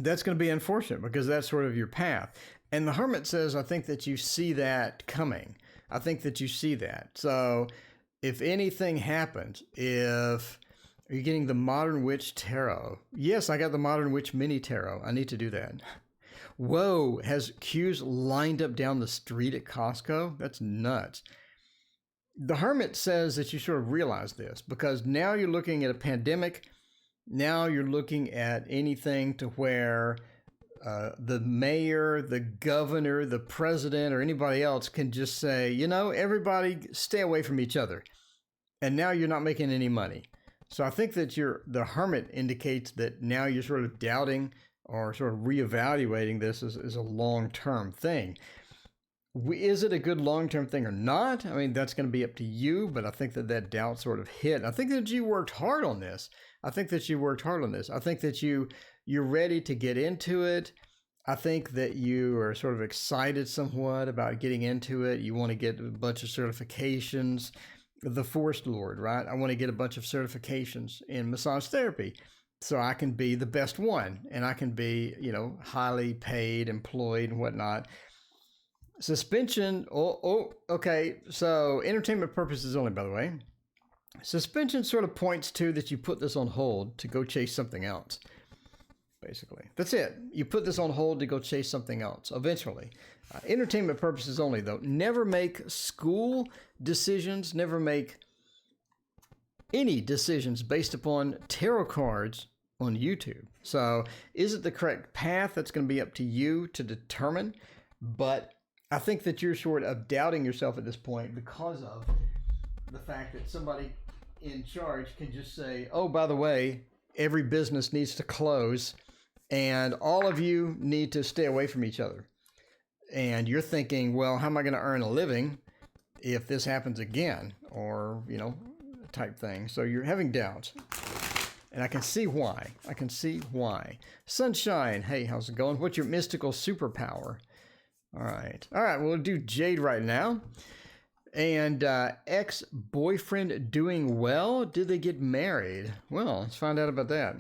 That's going to be unfortunate because that's sort of your path. And the Hermit says, I think that you see that coming. I think that you see that. So if anything happens, if you're getting the Modern Witch Tarot. Yes, I got the Modern Witch Mini Tarot. I need to do that. Whoa, has cues lined up down the street at Costco? That's nuts. The Hermit says that you sort of realize this because now you're looking at a pandemic. Now you're looking at anything to where the mayor, the governor, the president, or anybody else can just say, you know, everybody stay away from each other. And now you're not making any money. So I think that the Hermit indicates that now you're sort of doubting or sort of reevaluating this as a long-term thing. Is it a good long-term thing or not? I mean, that's going to be up to you, but I think that doubt sort of hit. I think that you worked hard on this. I think that you're ready to get into it. I think that you are sort of excited somewhat about getting into it. You want to get a bunch of certifications. The Forest Lord, right? I want to get a bunch of certifications in massage therapy so I can be the best one and I can be, you know, highly paid, employed and whatnot. Suspension. Okay. So entertainment purposes only, by the way. Suspension sort of points to that you put this on hold to go chase something else. Basically, that's it. You put this on hold to go chase something else eventually. Entertainment purposes only, though. Never make school decisions. Never make any decisions based upon tarot cards on YouTube. So is it the correct path? That's going to be up to you to determine. But I think that you're sort of doubting yourself at this point because of the fact that somebody in charge can just say, oh, by the way, every business needs to close and all of you need to stay away from each other. And you're thinking, well, how am I going to earn a living if this happens again? Or, you know, type thing. So you're having doubts. And I can see why. Sunshine, hey, how's it going? What's your mystical superpower? All right, we'll do Jade right now. And ex-boyfriend doing well? Did they get married? Well, let's find out about that.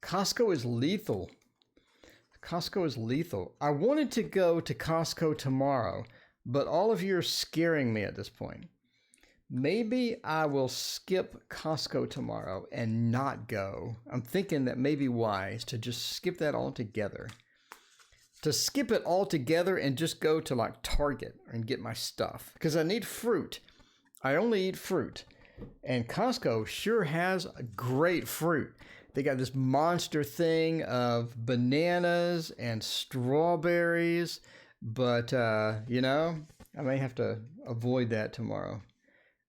Costco is lethal. I wanted to go to Costco tomorrow, but all of you are scaring me at this point. Maybe I will skip Costco tomorrow and not go. I'm thinking that may be wise to just skip that altogether. To skip it altogether and just go to like Target and get my stuff. Because I need fruit. I only eat fruit. And Costco sure has great fruit. They got this monster thing of bananas and strawberries. But, you know, I may have to avoid that tomorrow.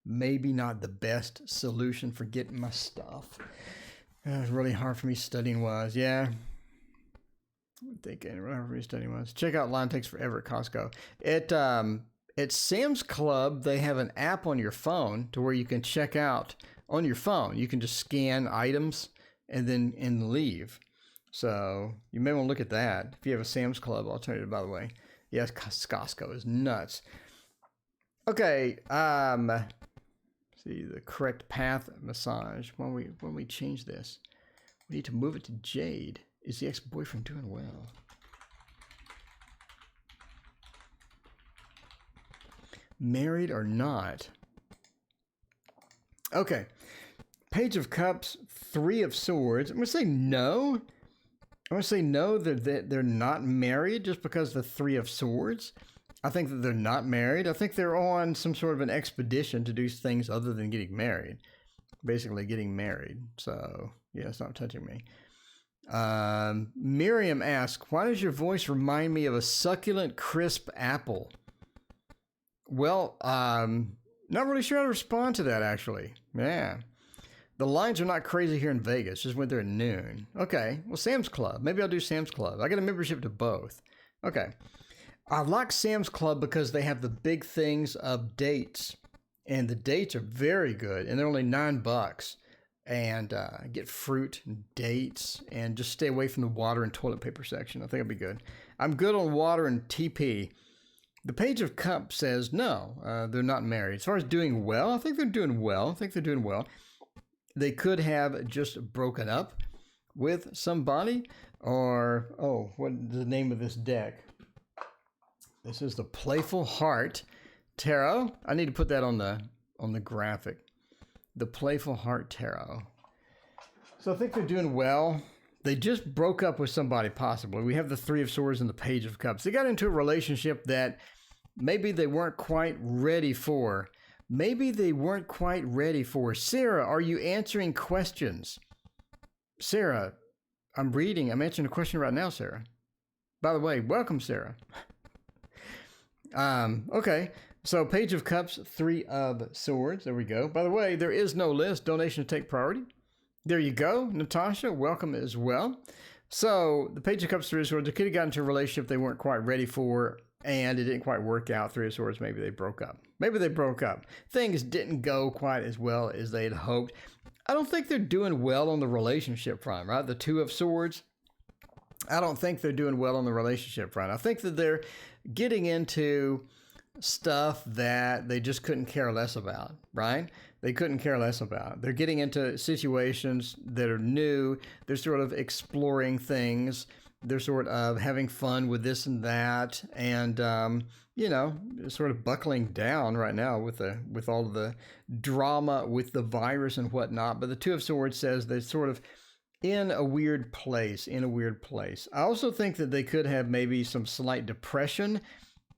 Maybe not the best solution for getting my stuff. It's really hard for me studying wise. Yeah. I'm thinking really hard for me studying wise. Check out Line Takes Forever at Costco. At Sam's Club, they have an app on your phone to where you can check out on your phone. You can just scan items and leave. So you may want to look at that if you have a Sam's Club alternative, by the way. Yes, Costco is nuts. Okay, see the correct path massage. When we change this, we need to move it to Jade. Is the ex-boyfriend doing well? Married or not? Okay. Page of Cups, Three of Swords. I'm going to say no. I'm going to say no, that they're not married just because the Three of Swords. I think that they're not married. I think they're on some sort of an expedition to do things other than getting married. Basically getting married. So, yeah, it's not touching me. Miriam asks, why does your voice remind me of a succulent, crisp apple? Well, not really sure how to respond to that, actually. Yeah. The lines are not crazy here in Vegas. Just went there at noon. Okay. Well, Sam's Club. Maybe I'll do Sam's Club. I got a membership to both. Okay. I like Sam's Club because they have the big things of dates. And the dates are very good. And they're only $9. And get fruit and dates. And just stay away from the water and toilet paper section. I think it'll be good. I'm good on water and TP. The Page of Cups says no, they're not married. As far as doing well, I think they're doing well. They could have just broken up with somebody, or, oh, what is the name of this deck? This is the Playful Heart Tarot. I need to put that on the graphic. The Playful Heart Tarot. So I think they're doing well. They just broke up with somebody, possibly. We have the Three of Swords and the Page of Cups. They got into a relationship that maybe they weren't quite ready for. Sarah, are you answering questions? Sarah, I'm answering a question right now, Sarah. By the way, welcome, Sarah. Okay. So Page of Cups, Three of Swords. There we go. By the way, there is no list. Donations take priority. There you go. Natasha, welcome as well. So the Page of Cups, Three of Swords, they could have gotten into a relationship they weren't quite ready for, and it didn't quite work out. Three of Swords, maybe they broke up. Things didn't go quite as well as they had hoped. I don't think they're doing well on the relationship front, right? The Two of Swords, I don't think they're doing well on the relationship front. I think that they're getting into stuff that they just couldn't care less about, right? They couldn't care less about. They're getting into situations that are new. They're sort of exploring things. They're sort of having fun with this and that, and sort of buckling down right now with all of the drama with the virus and whatnot. But the Two of Swords says they're sort of in a weird place. I also think that they could have maybe some slight depression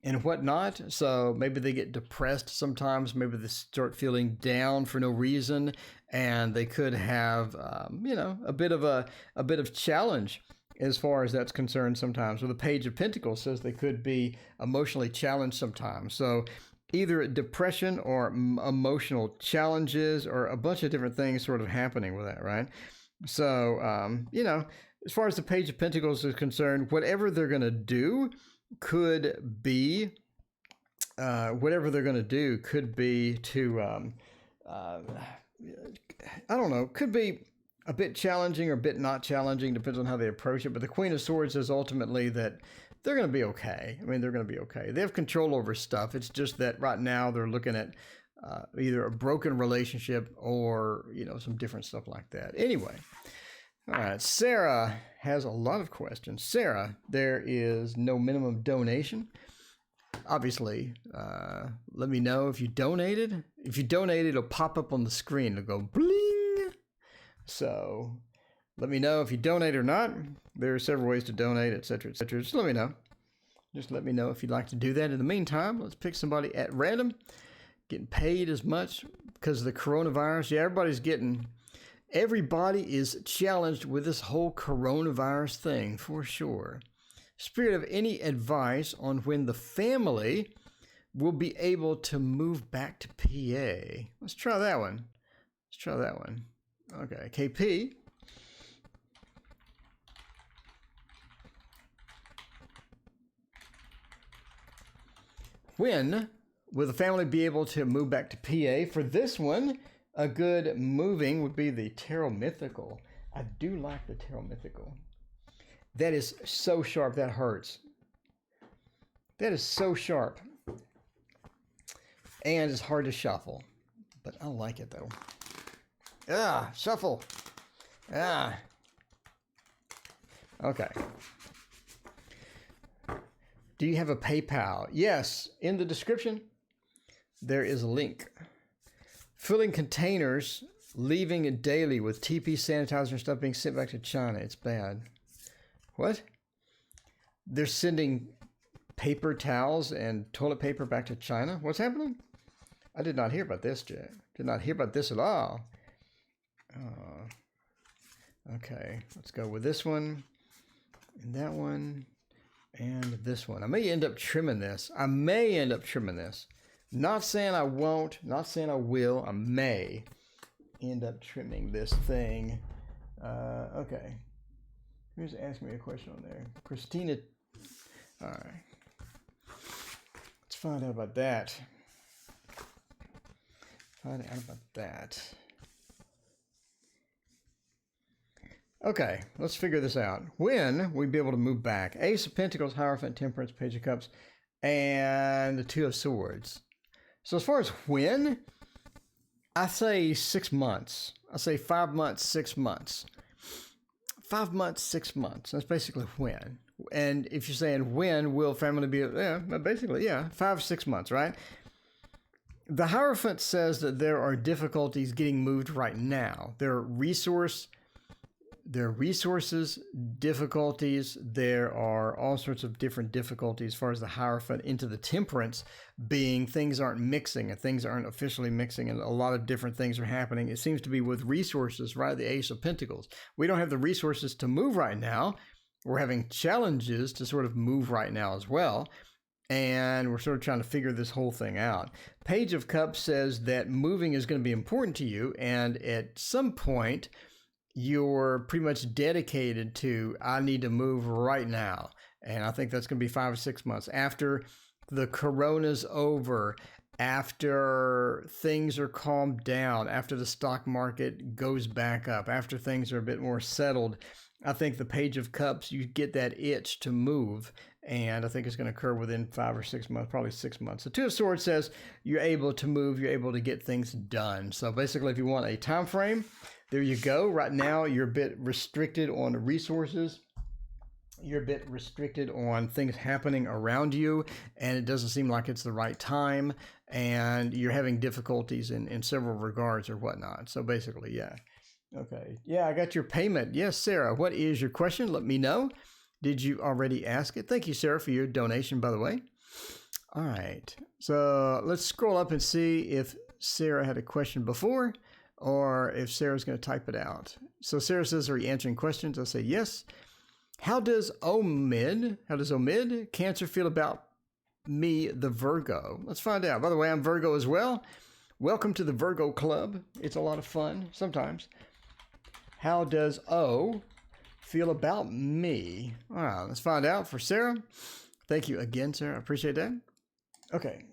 and whatnot. So maybe they get depressed sometimes. Maybe they start feeling down for no reason, and they could have, a bit of challenge as far as that's concerned sometimes. Well, the Page of Pentacles says they could be emotionally challenged sometimes. So either depression or emotional challenges, or a bunch of different things sort of happening with that, right? So, as far as the Page of Pentacles is concerned, whatever they're going to do could be could be a bit challenging or a bit not challenging, depends on how they approach it. But the Queen of Swords says ultimately that they're going to be okay. They're going to be okay. They have control over stuff. It's just that right now they're looking at either a broken relationship or, some different stuff like that. Anyway, all right, Sarah has a lot of questions. Sarah, there is no minimum donation. Obviously, let me know if you donated. If you donated, it'll pop up on the screen. It'll go bling. So let me know if you donate or not. There are several ways to donate, etc., etc. Just let me know. Just let me know if you'd like to do that. In the meantime, let's pick somebody at random. Getting paid as much because of the coronavirus. Yeah, everybody is challenged with this whole coronavirus thing, for sure. Spirit, of any advice on when the family will be able to move back to PA? Let's try that one. Okay, KP. When will the family be able to move back to PA? For this one, a good moving would be the Tarot Mythical. I do like the Tarot Mythical. That is so sharp, that hurts. That is so sharp. And it's hard to shuffle. But I like it though. Shuffle. Okay. Do you have a PayPal? Yes. In the description, there is a link. Filling containers, leaving it daily with TP sanitizer and stuff being sent back to China. It's bad. What? They're sending paper towels and toilet paper back to China? What's happening? I did not hear about this, Jay. Did not hear about this at all. Okay, let's go with this one, and that one, and this one. I may end up trimming this. Not saying I won't, not saying I will. I may end up trimming this thing. Okay. Who's asking me a question on there? Christina. All right. Let's find out about that. Okay, let's figure this out. When we'd be able to move back? Ace of Pentacles, Hierophant, Temperance, Page of Cups, and the Two of Swords. So as far as when, I say 6 months. I say 5 months, 6 months. 5 months, 6 months. That's basically when. And if you're saying when will family be, basically, 5 or 6 months, right? The Hierophant says that there are difficulties getting moved right now. There are resources, difficulties. There are all sorts of different difficulties as far as the Hierophant into the Temperance being things aren't mixing and things aren't officially mixing and a lot of different things are happening. It seems to be with resources, right? The Ace of Pentacles. We don't have the resources to move right now. We're having challenges to sort of move right now as well. And we're sort of trying to figure this whole thing out. Page of Cups says that moving is going to be important to you. And at some point, you're pretty much dedicated to, I need to move right now. And I think that's going to be 5 or 6 months. After the corona's over, after things are calmed down, after the stock market goes back up, after things are a bit more settled, I think the Page of Cups, you get that itch to move. And I think it's going to occur within 5 or 6 months, probably 6 months. The Two of Swords says you're able to move, you're able to get things done. So basically, if you want a time frame, there you go. Right now, you're a bit restricted on the resources. You're a bit restricted on things happening around you, and it doesn't seem like it's the right time, and you're having difficulties in several regards or whatnot. So basically, yeah. Okay. Yeah, I got your payment. Yes, Sarah. What is your question? Let me know. Did you already ask it? Thank you, Sarah, for your donation, by the way. All right. So let's scroll up and see if Sarah had a question before or if Sarah's going to type it out. So Sarah says, are you answering questions? I'll say yes. How does Omid, Cancer feel about me, the Virgo? Let's find out. By the way, I'm Virgo as well. Welcome to the Virgo Club. It's a lot of fun sometimes. How does O feel about me? All right, let's find out for Sarah. Thank you again, Sarah. I appreciate that. Okay,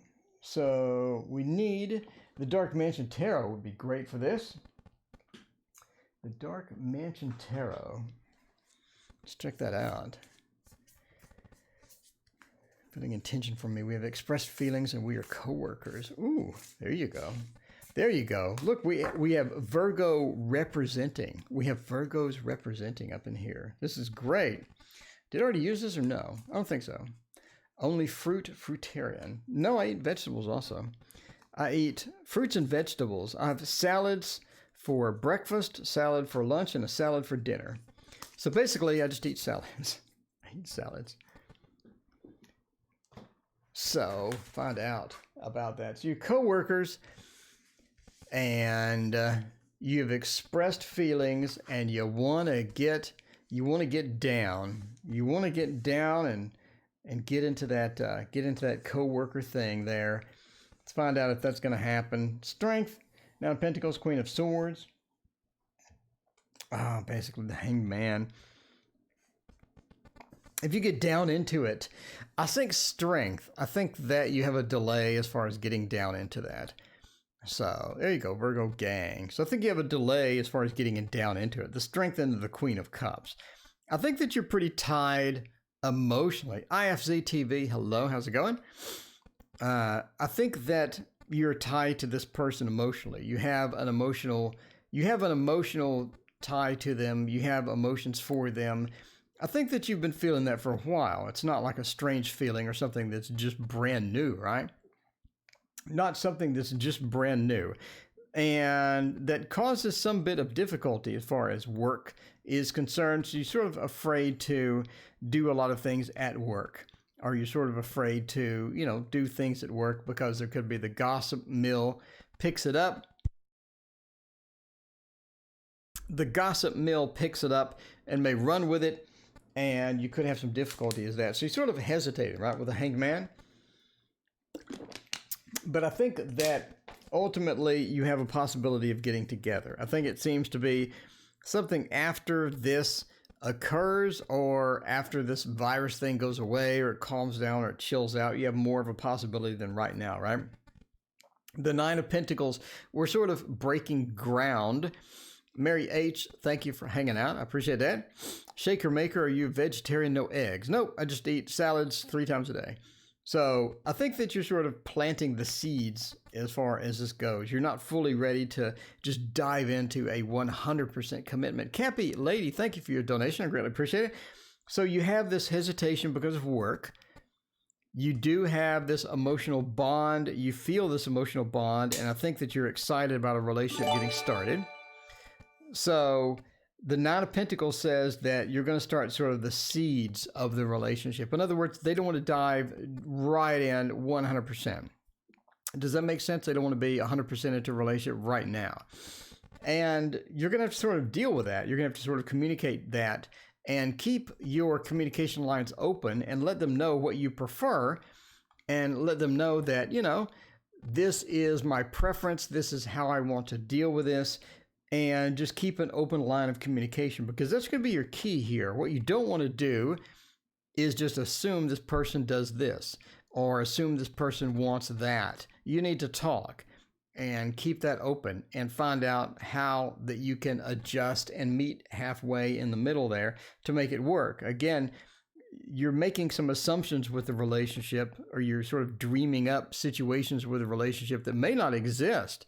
so we need the Dark Mansion Tarot would be great for this. The Dark Mansion Tarot. Let's check that out. Feeling intention from me. We have expressed feelings and we are co-workers. Ooh, there you go. There you go. Look, we have Virgo representing. We have Virgos representing up in here. This is great. Did I already use this or no? I don't think so. Only fruitarian. No, I eat vegetables also. I eat fruits and vegetables. I have salads for breakfast, salad for lunch, and a salad for dinner. So basically, I just eat salads. I eat salads. So find out about that. So your coworkers, and you've expressed feelings, and you want to get down. You want to get down and get into that coworker thing there. Let's find out if that's going to happen. Strength. Now Pentacles, Queen of Swords. Basically the Hanged Man. If you get down into it, I think strength. I think that you have a delay as far as getting down into that. So there you go, Virgo gang. So I think you have a delay as far as getting down into it. The strength into the Queen of Cups. I think that you're pretty tied emotionally. IFZ TV, hello, how's it going? I think that you're tied to this person emotionally. You have an emotional tie to them. You have emotions for them. I think that you've been feeling that for a while. It's not like a strange feeling or something that's just brand new, right? Not something that's just brand new. And that causes some bit of difficulty as far as work is concerned. So you're sort of afraid to do a lot of things at work. Or you're sort of afraid to, do things at work because there could be the gossip mill picks it up. The gossip mill picks it up and may run with it, and you could have some difficulty as that. So you sort of hesitated, right, with the Hanged Man. But I think that ultimately you have a possibility of getting together. I think it seems to be something after this occurs, or after this virus thing goes away, or it calms down, or it chills out. You have more of a possibility than right now, right? The Nine of Pentacles, we're sort of breaking ground. Mary H., thank you for hanging out. I appreciate that. Shaker Maker, are you vegetarian? No eggs. Nope, I just eat salads 3 times a day. So I think that you're sort of planting the seeds as far as this goes. You're not fully ready to just dive into a 100% commitment. Cappy Lady, thank you for your donation. I greatly appreciate it. So you have this hesitation because of work. You do have this emotional bond. You feel this emotional bond, and I think that you're excited about a relationship getting started. So the Nine of Pentacles says that you're going to start sort of the seeds of the relationship. In other words, they don't want to dive right in 100%. Does that make sense? They don't want to be 100% into a relationship right now. And you're going to have to sort of deal with that. You're going to have to sort of communicate that and keep your communication lines open and let them know what you prefer, and let them know that, this is my preference. This is how I want to deal with this. And just keep an open line of communication, because that's going to be your key here. What you don't want to do is just assume this person does this, or assume this person wants that. You need to talk and keep that open and find out how that you can adjust and meet halfway in the middle there to make it work. Again, you're making some assumptions with the relationship, or you're sort of dreaming up situations with a relationship that may not exist.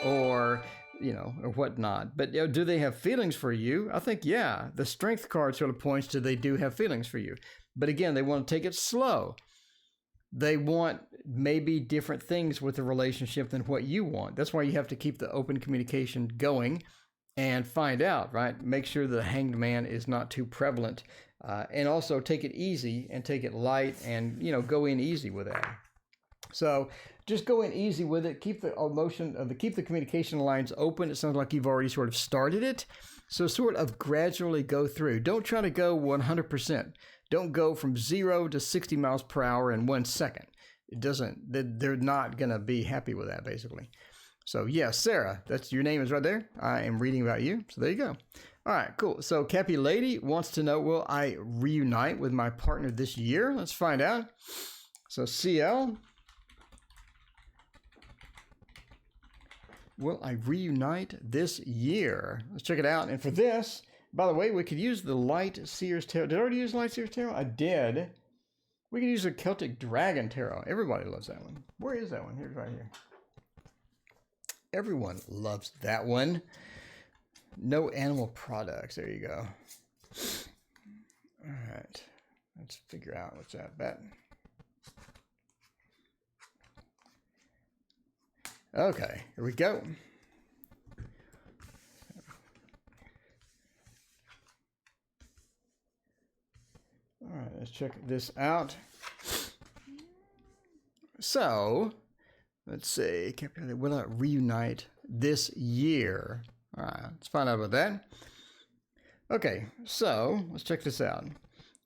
Or, or whatnot. But do they have feelings for you? I think, yeah. The Strength card sort of points to they do have feelings for you. But again, they want to take it slow. They want maybe different things with the relationship than what you want. That's why you have to keep the open communication going and find out, right? Make sure the Hanged Man is not too prevalent. And also take it easy and take it light, and, go in easy with that. So just go in easy with it. Keep the keep the communication lines open. It sounds like you've already sort of started it. So sort of gradually go through. Don't try to go 100%. Don't go from 0 to 60 miles per hour in 1 second. They're not going to be happy with that, basically. So yeah, Sarah, that's your name is right there. I am reading about you. So there you go. All right, cool. So Cappy Lady wants to know, will I reunite with my partner this year? Let's find out. So CL, will I reunite this year? Let's check it out. And for this, by the way, we could use the Light Seers Tarot. Did I already use Light Seers Tarot? I did. We could use the Celtic Dragon Tarot. Everybody loves that one. Where is that one? Here's right here. Everyone loves that one. No animal products. There you go. All right. Let's figure out what's that bet. Okay, here we go. All right, let's check this out. So, let's see. Will I reunite this year? All right, let's find out about that. Okay, so let's check this out.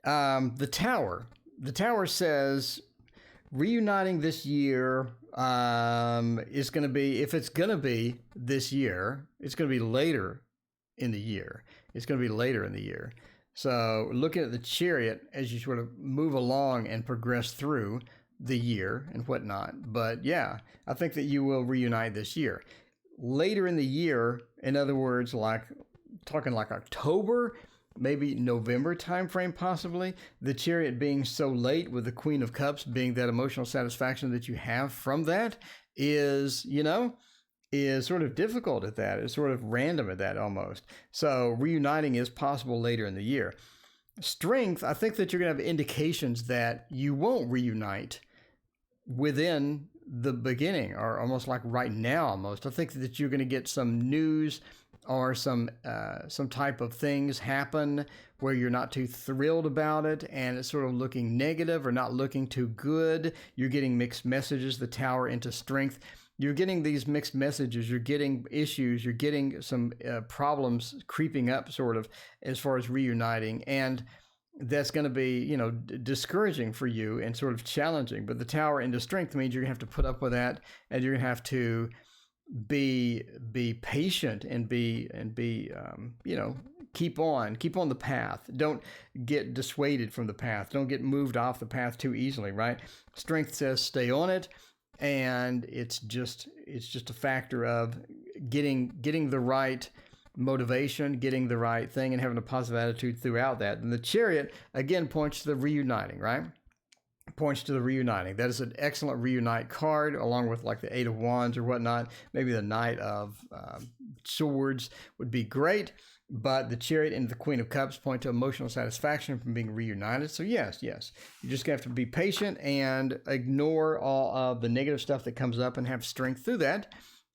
The Tower. The Tower says reuniting this year is going to be, if it's going to be this year, it's going to be later in the year. It's going to be later in the year. So looking at the Chariot as you sort of move along and progress through the year and whatnot. But yeah, I think that you will reunite this year. Later in the year, in other words, like talking like October, maybe November timeframe possibly, the Chariot being so late with the Queen of Cups being that emotional satisfaction that you have from that is, is sort of difficult at that. It's sort of random at that almost. So reuniting is possible later in the year. Strength, I think that you're going to have indications that you won't reunite within the beginning, or almost like right now almost. I think that you're going to get some news or some type of things happen where you're not too thrilled about it and it's sort of looking negative or not looking too good. You're getting mixed messages, the Tower into Strength. You're getting these mixed messages, you're getting issues, you're getting some problems creeping up sort of as far as reuniting. And that's going to be, you know, discouraging for you and sort of challenging. But the Tower into Strength means you're going to have to put up with that, and you're going to have to be patient and be you know, keep on the path. Don't get dissuaded from the path. Don't get moved off the path too easily, right? Strength says stay on it. And it's just a factor of getting the right motivation, getting the right thing, and having a positive attitude throughout that. And the Chariot, again, points to the reuniting, right? Points to the reuniting. That is an excellent reunite card, along with like the Eight of Wands or whatnot. Maybe the Knight of Swords would be great. But the Chariot and the Queen of Cups point to emotional satisfaction from being reunited. So yes, you just have to be patient and ignore all of the negative stuff that comes up and have strength through that.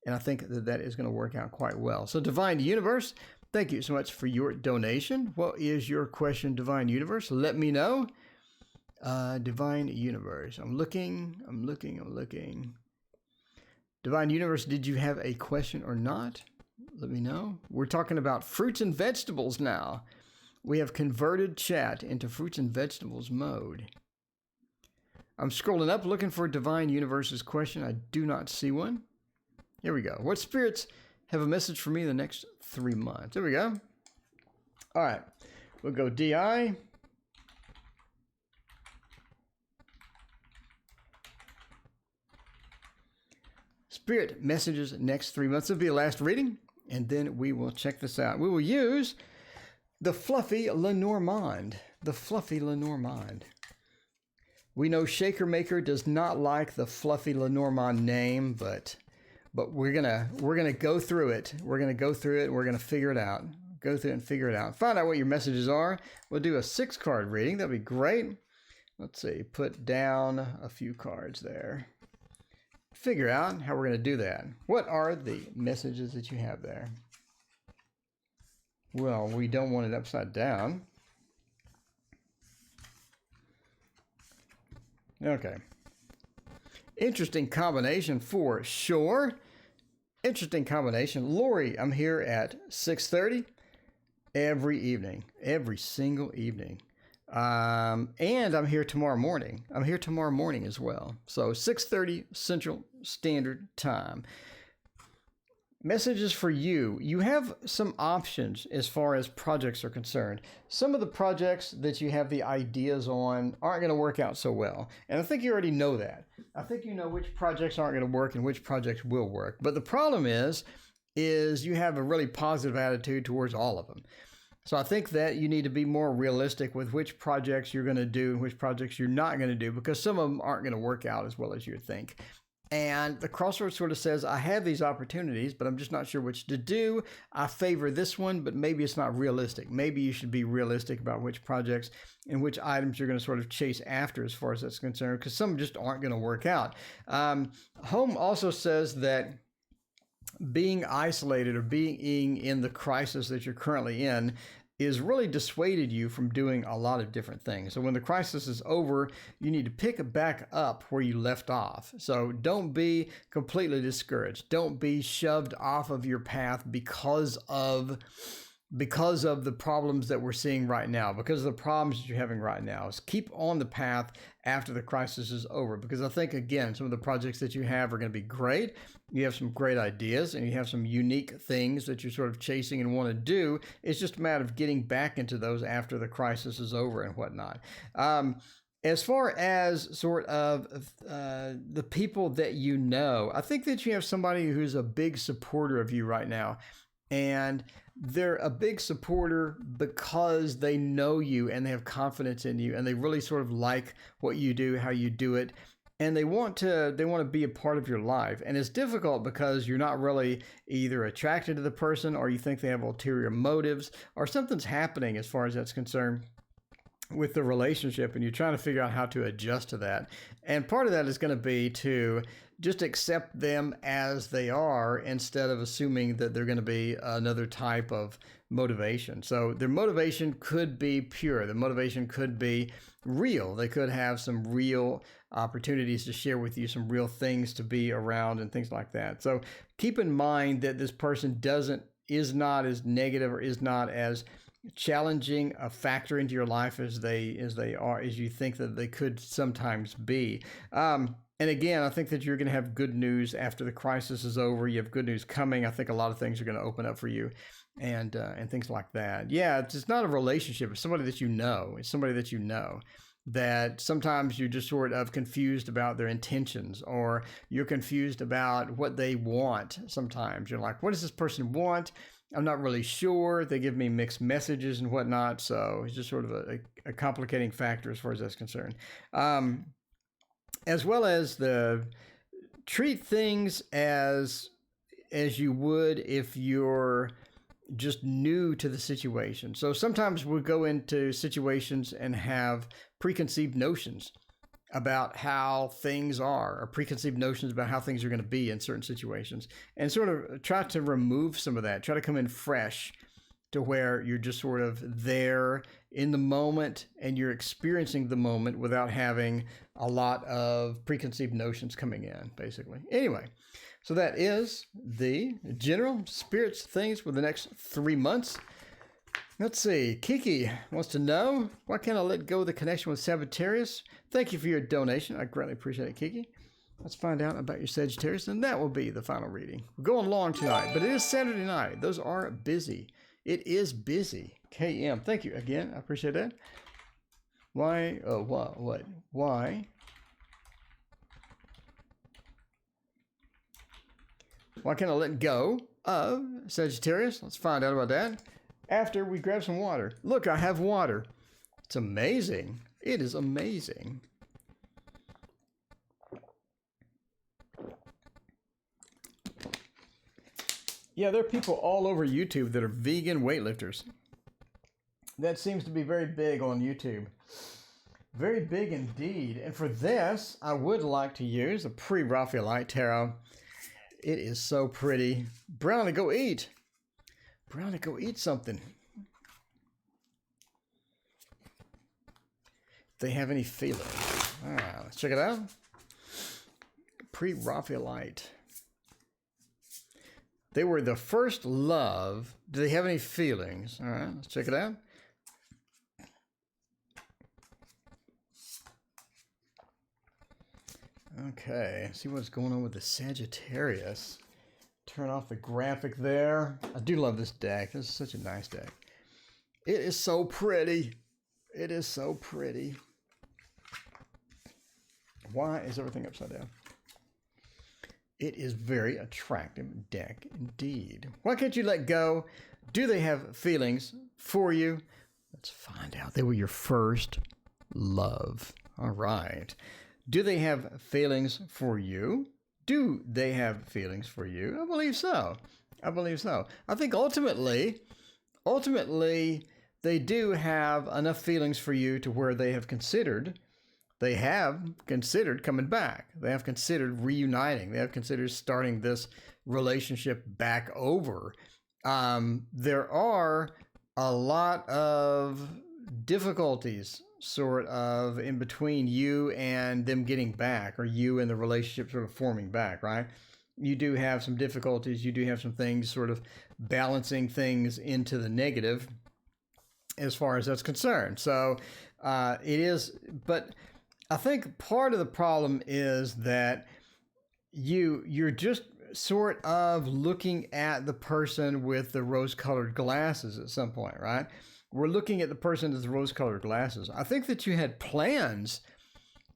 And I think that is going to work out quite well. So Divine Universe, thank you so much for your donation. What is your question, Divine Universe? Let me know. Divine Universe, I'm looking. Divine Universe, did you have a question or not? Let me know. We're talking about fruits and vegetables now. We have converted chat into fruits and vegetables mode. I'm scrolling up looking for Divine Universe's question. I do not see one. Here we go. What spirits have a message for me in the next 3 months? There we go. All right. We'll go DI. Spirit messages next 3 months. This will be the last reading. And then we will check this out. We will use the Fluffy Lenormand. The Fluffy Lenormand. We know Shaker Maker does not like the Fluffy Lenormand name, but we're gonna go through it. We're gonna go through it and we're gonna figure it out. Go through it and figure it out. Find out what your messages are. We'll do a 6-card reading. That'd be great. Let's see. Put down a few cards there. Figure out how we're going to do that. What are the messages that you have there? Well, we don't want it upside down. Okay. Interesting combination for sure. Interesting combination. Lori, I'm here at 6:30 every evening, every single evening. And I'm here tomorrow morning. I'm here tomorrow morning as well. So 6:30 Central Standard Time. Messages for you. You have some options as far as projects are concerned. Some of the projects that you have the ideas on aren't going to work out so well. And I think you already know that. I think you know which projects aren't going to work and which projects will work. But the problem is you have a really positive attitude towards all of them. So I think that you need to be more realistic with which projects you're going to do and which projects you're not going to do, because some of them aren't going to work out as well as you think. And the crossroads sort of says, I have these opportunities, but I'm just not sure which to do. I favor this one, but maybe it's not realistic. Maybe you should be realistic about which projects and which items you're going to sort of chase after as far as that's concerned, because some just aren't going to work out. Home also says that being isolated or being in the crisis that you're currently in is really dissuaded you from doing a lot of different things. So when the crisis is over, you need to pick it back up where you left off. So don't be completely discouraged. Don't be shoved off of your path because of the problems that we're seeing right now, because of the problems that you're having right now. Is keep on the path after the crisis is over, because I think, again, some of the projects that you have are going to be great. You have some great ideas and you have some unique things that you're sort of chasing and want to do. It's just a matter of getting back into those after the crisis is over and whatnot. As far as sort of the people that you know, I think that you have somebody who's a big supporter of you right now. And they're a big supporter because they know you and they have confidence in you and they really sort of like what you do, how you do it. and they want to be a part of your life. And it's difficult because you're not really either attracted to the person, or you think they have ulterior motives, or something's happening as far as that's concerned with the relationship, and you're trying to figure out how to adjust to that. And part of that is going to be to just accept them as they are, instead of assuming that they're going to be another type of motivation. So their motivation could be pure. The motivation could be real. They could have some real opportunities to share with you, some real things to be around and things like that. So keep in mind that this person is not as negative, or is not as challenging a factor into your life as you think that they could sometimes be. And again, I think that you're going to have good news after the crisis is over. You have good news coming. I think a lot of things are going to open up for you, and things like that. Yeah, it's not a relationship. It's somebody that you know. It's somebody that you know, that sometimes you're just sort of confused about their intentions, or you're confused about what they want. Sometimes you're like, what does this person want? I'm not really sure. They give me mixed messages and whatnot. So it's just sort of a complicating factor as far as that's concerned. As well as treat things as you would if you're just new to the situation. So sometimes we go into situations and have preconceived notions about how things are, or preconceived notions about how things are going to be in certain situations, and sort of try to remove some of that, try to come in fresh to where you're just sort of there in the moment, and you're experiencing the moment without having a lot of preconceived notions coming in, basically. Anyway, so that is the general spirits things for the next 3 months. Let's see. Kiki wants to know, why can't I let go of the connection with Sagittarius? Thank you for your donation. I greatly appreciate it, Kiki. Let's find out about your Sagittarius, and that will be the final reading. We're going long tonight, but it is Saturday night. Those are busy. It is busy. KM, thank you again. I appreciate that. Why? Oh, what? Why? Why can't I let go of Sagittarius? Let's find out about that after we grab some water. Look, I have water. It's amazing. It is amazing. Yeah, there are people all over YouTube that are vegan weightlifters. That seems to be very big on YouTube. Very big indeed. And for this, I would like to use a pre-Raphaelite tarot. It is so pretty. Brownie, go eat. Brownie, go eat something. If they have any feelings. All right, let's check it out. Pre-Raphaelite. They were the first love. Do they have any feelings? All right, let's check it out. Okay, see what's going on with the Sagittarius. Turn off the graphic there. I do love this deck. This is such a nice deck. It is so pretty. It is so pretty. Why is everything upside down? It is very attractive deck indeed. Why can't you let go? Do they have feelings for you? Let's find out. They were your first love. All right. Do they have feelings for you? Do they have feelings for you? I believe so. I believe so. I think ultimately, they do have enough feelings for you to where they have considered coming back. They have considered reuniting. They have considered starting this relationship back over. There are a lot of difficulties sort of in between you and them getting back, or you and the relationship sort of forming back, right? You do have some difficulties. You do have some things sort of balancing things into the negative as far as that's concerned. So it is, but I think part of the problem is that you're just sort of looking at the person with the rose-colored glasses at some point, right? We're looking at the person with the rose-colored glasses. I think that you had plans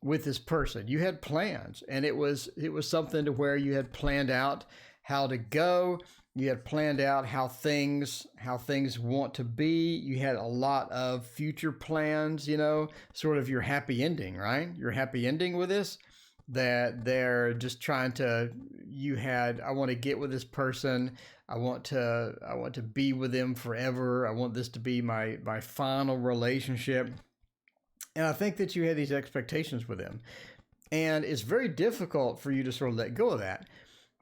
with this person. You had plans, and it was something to where you had planned out how to go. You had planned out how things want to be. You had a lot of future plans, sort of your happy ending, right? Your happy ending with this. that they're just trying to, I want to get with this person. I want to be with them forever. I want this to be my final relationship. And I think that you had these expectations with them. And it's very difficult for you to sort of let go of that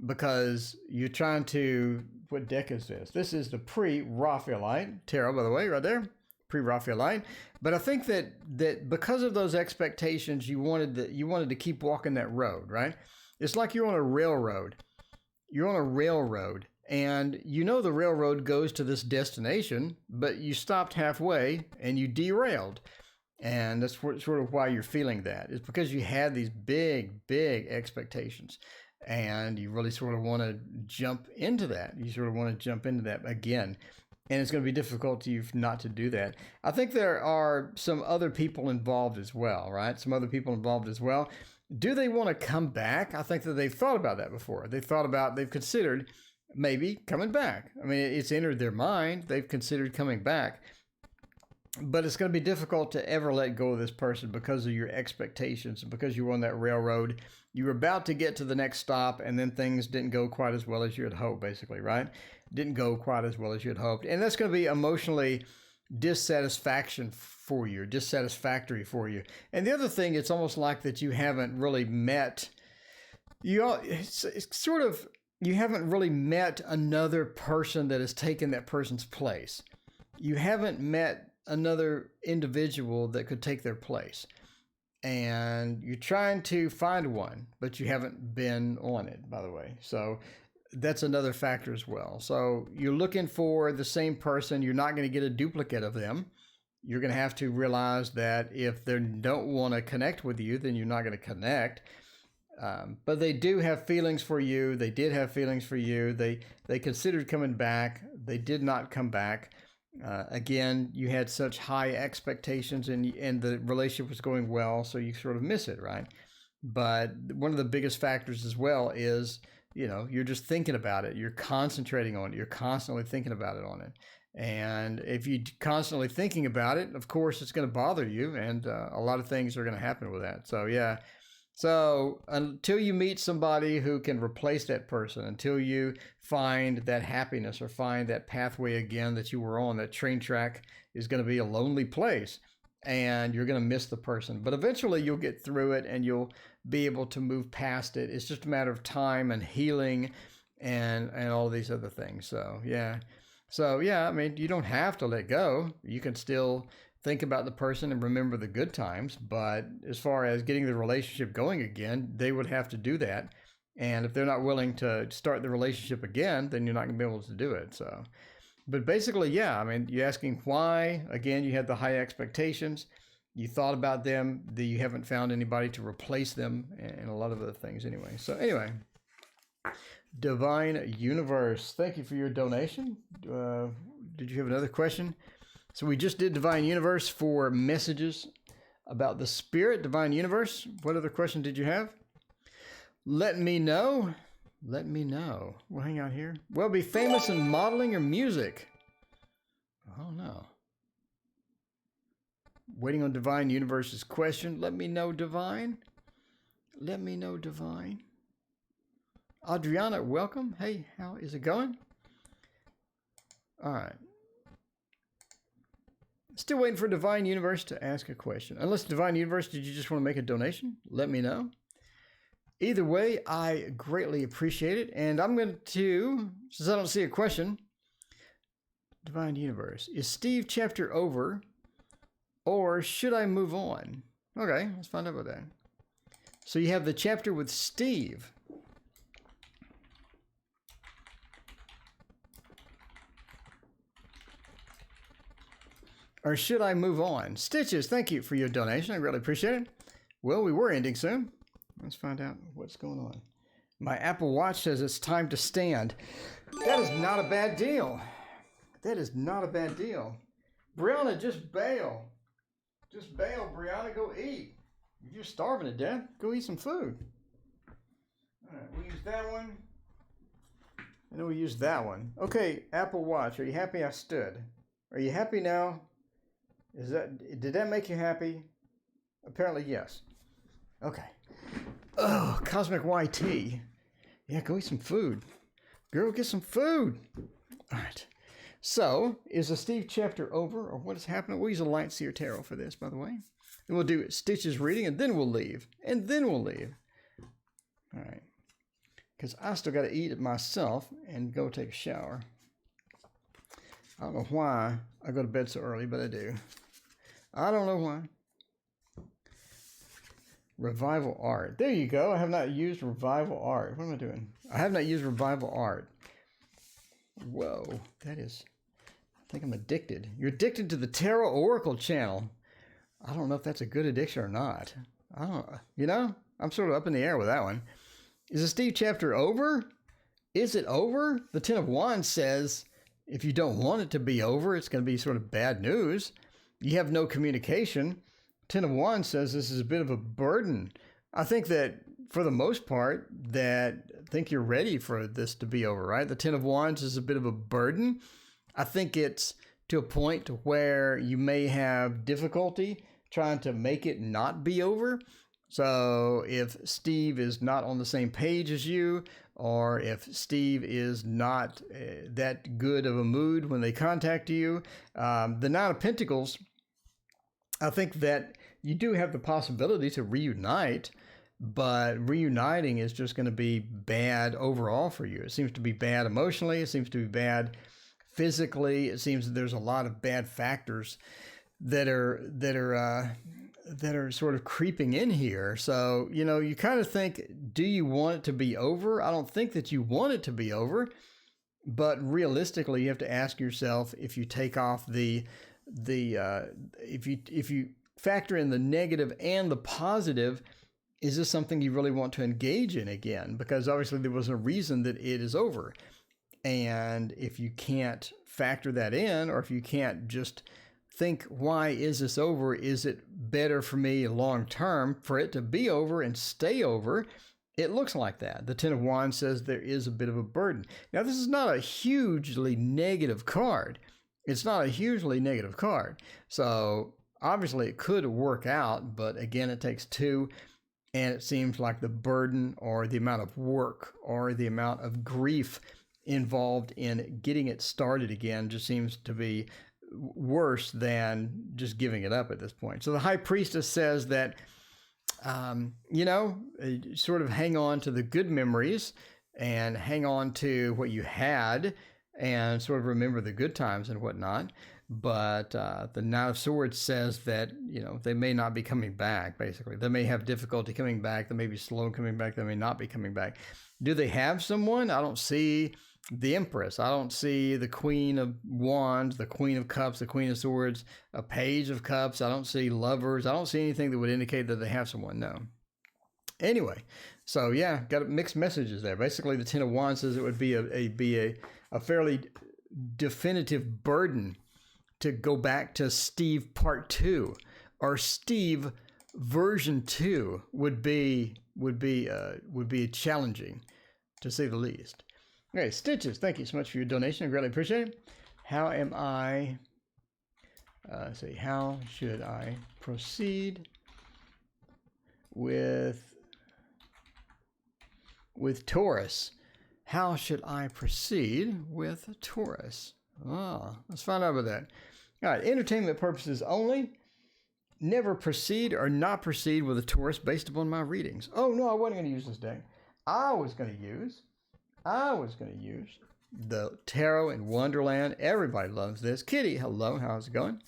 because you're trying to, what deck is this? This is the pre-Raphaelite tarot, by the way, right there. Pre-Raphaelite. But I think that because of those expectations, you wanted to keep walking that road, right? It's like you're on a railroad. You're on a railroad, and you know the railroad goes to this destination, but you stopped halfway and you derailed. And that's sort of why you're feeling that. It's because you had these big, big expectations, and you really sort of want to jump into that. You sort of want to jump into that again. And it's going to be difficult to you not to do that. I think there are some other people involved as well, right? Some other people involved as well. Do they want to come back? I think that they've thought about that before. They've considered maybe coming back. I mean, it's entered their mind. They've considered coming back. But it's going to be difficult to ever let go of this person because of your expectations, because you were on that railroad. You were about to get to the next stop, and then things didn't go quite as well as you had hoped, basically, right? Didn't go quite as well as you had hoped. And that's going to be emotionally dissatisfactory for you. And the other thing, it's almost like that you haven't really met, you haven't really met another person that has taken that person's place. You haven't met another individual that could take their place. And you're trying to find one, but you haven't been on it, by the way. So that's another factor as well. So you're looking for the same person. You're not going to get a duplicate of them. You're going to have to realize that if they don't want to connect with you, then you're not going to connect. But they do have feelings for you. They did have feelings for you. They considered coming back. They did not come back. Again, you had such high expectations and the relationship was going well, so you sort of miss it, right? But one of the biggest factors as well is, you're just thinking about it. You're concentrating on it. You're constantly thinking about it on it. And if you're constantly thinking about it, of course, it's going to bother you. And a lot of things are going to happen with that. So, yeah. So until you meet somebody who can replace that person, until you find that happiness or find that pathway again that you were on, that train track is going to be a lonely place and you're going to miss the person. But eventually you'll get through it and you'll be able to move past it. It's just a matter of time and healing and all these other things. So, yeah. I mean, you don't have to let go. You can still think about the person and remember the good times. But as far as getting the relationship going again, they would have to do that. And if they're not willing to start the relationship again, then you're not going to be able to do it. So, but basically, yeah, I mean, you're asking why. Again, you had the high expectations. You thought about them. You haven't found anybody to replace them and a lot of other things anyway. So anyway, Divine Universe, thank you for your donation. Did you have another question? So we just did Divine Universe for messages about the spirit. Divine Universe, what other question did you have? Let me know. We'll hang out here. Well, be famous in modeling or music. I don't know. Waiting on Divine Universe's question. Let me know, Divine. Adriana, welcome. Hey, how is it going? All right. Still waiting for Divine Universe to ask a question. Unless Divine Universe, did you just want to make a donation? Let me know. Either way, I greatly appreciate it. And I'm going to, since I don't see a question, Divine Universe, is Steve chapter over or should I move on? Okay, let's find out about that. So you have the chapter with Steve. Or should I move on? Stitches, thank you for your donation. I really appreciate it. Well, we were ending soon. Let's find out what's going on. My Apple Watch says it's time to stand. That is not a bad deal. Brianna, just bail. Brianna. Go eat. You're starving to death. Go eat some food. All right, we'll use that one. And then we'll use that one. Okay, Apple Watch, are you happy I stood? Are you happy now? Did that make you happy? Apparently, yes. Okay. Oh, Cosmic YT. Yeah, go eat some food. Girl, get some food. All right. So, is the Steve chapter over, or what is happening? We'll use a Light Seer Tarot for this, by the way. And we'll do Stitch's reading, and then we'll leave. And then we'll leave. All right. Because I still got to eat it myself and go take a shower. I don't know why I go to bed so early, but I do. I don't know why. Revival art. There you go. I have not used revival art. What am I doing? I have not used revival art. Whoa. That is... I think I'm addicted. You're addicted to the TarotOracle channel. I don't know if that's a good addiction or not. I don't... You know? I'm sort of up in the air with that one. Is the Steve chapter over? Is it over? The Ten of Wands says if you don't want it to be over, it's going to be sort of bad news. You have no communication. Ten of Wands says this is a bit of a burden. I think that for the most part, I think you're ready for this to be over, right? The Ten of Wands is a bit of a burden. I think it's to a point to where you may have difficulty trying to make it not be over. So if Steve is not on the same page as you, or if Steve is not that good of a mood when they contact you, the Nine of Pentacles, I think that you do have the possibility to reunite, but reuniting is just going to be bad overall for you. It seems to be bad emotionally. It seems to be bad physically. It seems that there's a lot of bad factors that are sort of creeping in here. So, you know, you kind of think, do you want it to be over? I don't think that you want it to be over, but realistically, you have to ask yourself, if you take off if you factor in the negative and the positive, is this something you really want to engage in again? Because obviously there was a reason that it is over. And if you can't factor that in, or if you can't just think, why is this over? Is it better for me long term for it to be over and stay over? It looks like that. The Ten of Wands says there is a bit of a burden. Now, this is not a hugely negative card. It's not a hugely negative card. So obviously it could work out, but again, it takes two. And it seems like the burden or the amount of work or the amount of grief involved in getting it started again just seems to be worse than just giving it up at this point. So the High Priestess says that, sort of hang on to the good memories and hang on to what you had and sort of remember the good times and whatnot. But the Knight of Swords says that, they may not be coming back, basically. They may have difficulty coming back. They may be slow coming back. They may not be coming back. Do they have someone? I don't see the Empress. I don't see the Queen of Wands, the Queen of Cups, the Queen of Swords, a Page of Cups. I don't see Lovers. I don't see anything that would indicate that they have someone, no. Anyway, so yeah, got mixed messages there. Basically, the Ten of Wands says it would be a fairly definitive burden to go back to Steve Part 2, or Steve version 2 would be challenging, to say the least. Okay, Stitches, thank you so much for your donation. I greatly appreciate it. How should I proceed with Taurus? How should I proceed with Taurus? Let's find out about that. All right, entertainment purposes only. Never proceed or not proceed with a Taurus based upon my readings. Oh, no, I wasn't going to use this deck. I was going to use the Tarot in Wonderland. Everybody loves this. Kitty, hello. How's it going?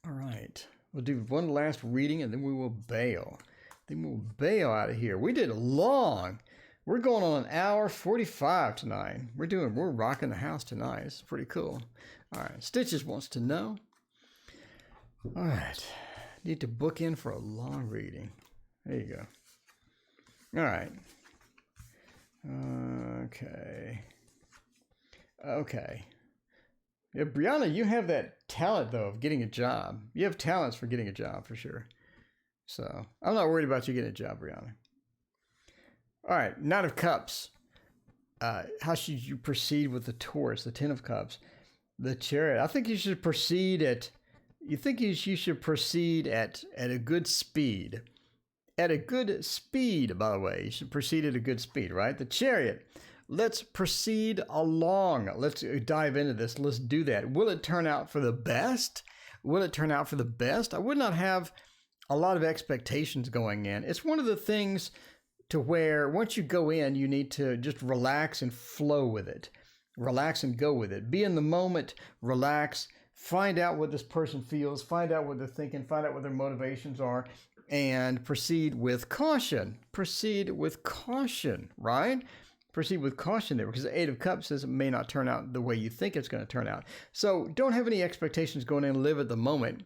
All right. We'll do one last reading, and then we will bail. Out of here. We did long. We're going on an hour 45 tonight. We're rocking the house tonight. It's pretty cool. All right. Stitches wants to know. All right. Need to book in for a long reading. There you go. All right. Okay. Yeah, Brianna, you have that talent, though, of getting a job. You have talents for getting a job, for sure. So I'm not worried about you getting a job, Brianna. All right, Knight of Cups. How should you proceed with the Taurus, the Ten of Cups, the Chariot? I think you should proceed at a good speed. at a good speed, by the way. You should proceed at a good speed, right? The Chariot. Let's proceed along. Let's dive into this. Let's do that. Will it turn out for the best? Will it turn out for the best? I would not have a lot of expectations going in. It's one of the things to where once you go in, you need to just relax and flow with it. Relax and go with it. Be in the moment, relax, find out what this person feels, find out what they're thinking, find out what their motivations are, and proceed with caution. Proceed with caution, right? Proceed with caution there, because the Eight of Cups says it may not turn out the way you think it's going to turn out. So don't have any expectations going in. Live at the moment.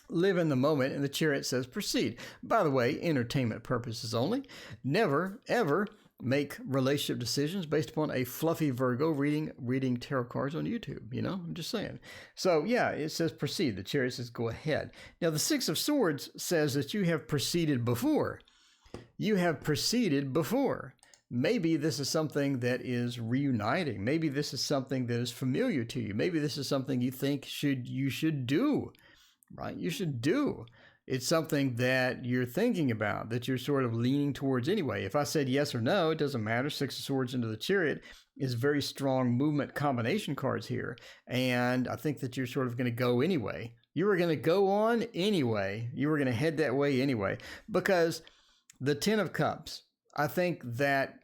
Live in the moment, and the Chariot says proceed. By the way, entertainment purposes only. Never, ever make relationship decisions based upon a fluffy Virgo reading tarot cards on YouTube. You know, I'm just saying. So yeah, it says proceed. The Chariot says go ahead. Now the Six of Swords says that you have proceeded before. You have proceeded before. Maybe this is something that is reuniting. Maybe this is something that is familiar to you. Maybe this is something you think you should do, right? You should do. It's something that you're thinking about, that you're sort of leaning towards anyway. If I said yes or no, it doesn't matter. Six of Swords into the Chariot is very strong movement combination cards here. And I think that you're sort of going to go anyway. You were going to go on anyway. You were going to head that way anyway. Because the Ten of Cups, I think that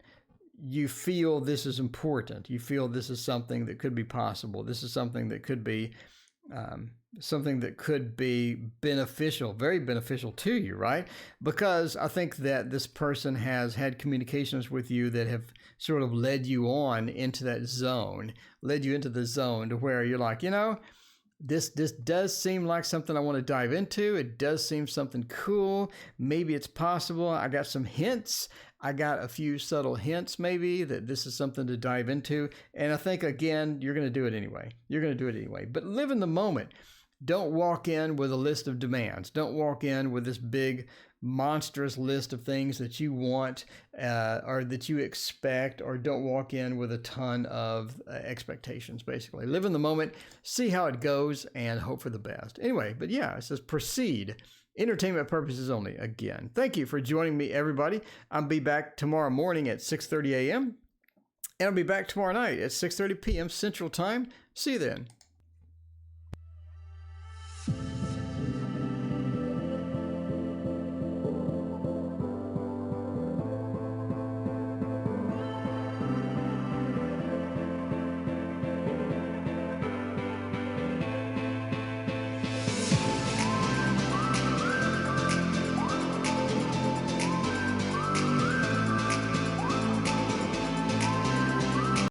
you feel this is important. You feel this is something that could be possible. This is something that could be beneficial, very beneficial to you, right? Because I think that this person has had communications with you that have sort of led you on into that zone, led you into the zone to where you're like, you know, this does seem like something I want to dive into. It does seem something cool. Maybe it's possible. I got some hints. I got a few subtle hints maybe that this is something to dive into. And I think, again, you're going to do it anyway. You're going to do it anyway. But live in the moment. Don't walk in with a list of demands. Don't walk in with this big, monstrous list of things that you want or that you expect, or don't walk in with a ton of expectations, basically. Live in the moment, see how it goes, and hope for the best. Anyway, but yeah, it says proceed. Entertainment purposes only, again. Thank you for joining me, everybody. I'll be back tomorrow morning at 6:30 a.m. And I'll be back tomorrow night at 6:30 p.m. Central Time. See you then.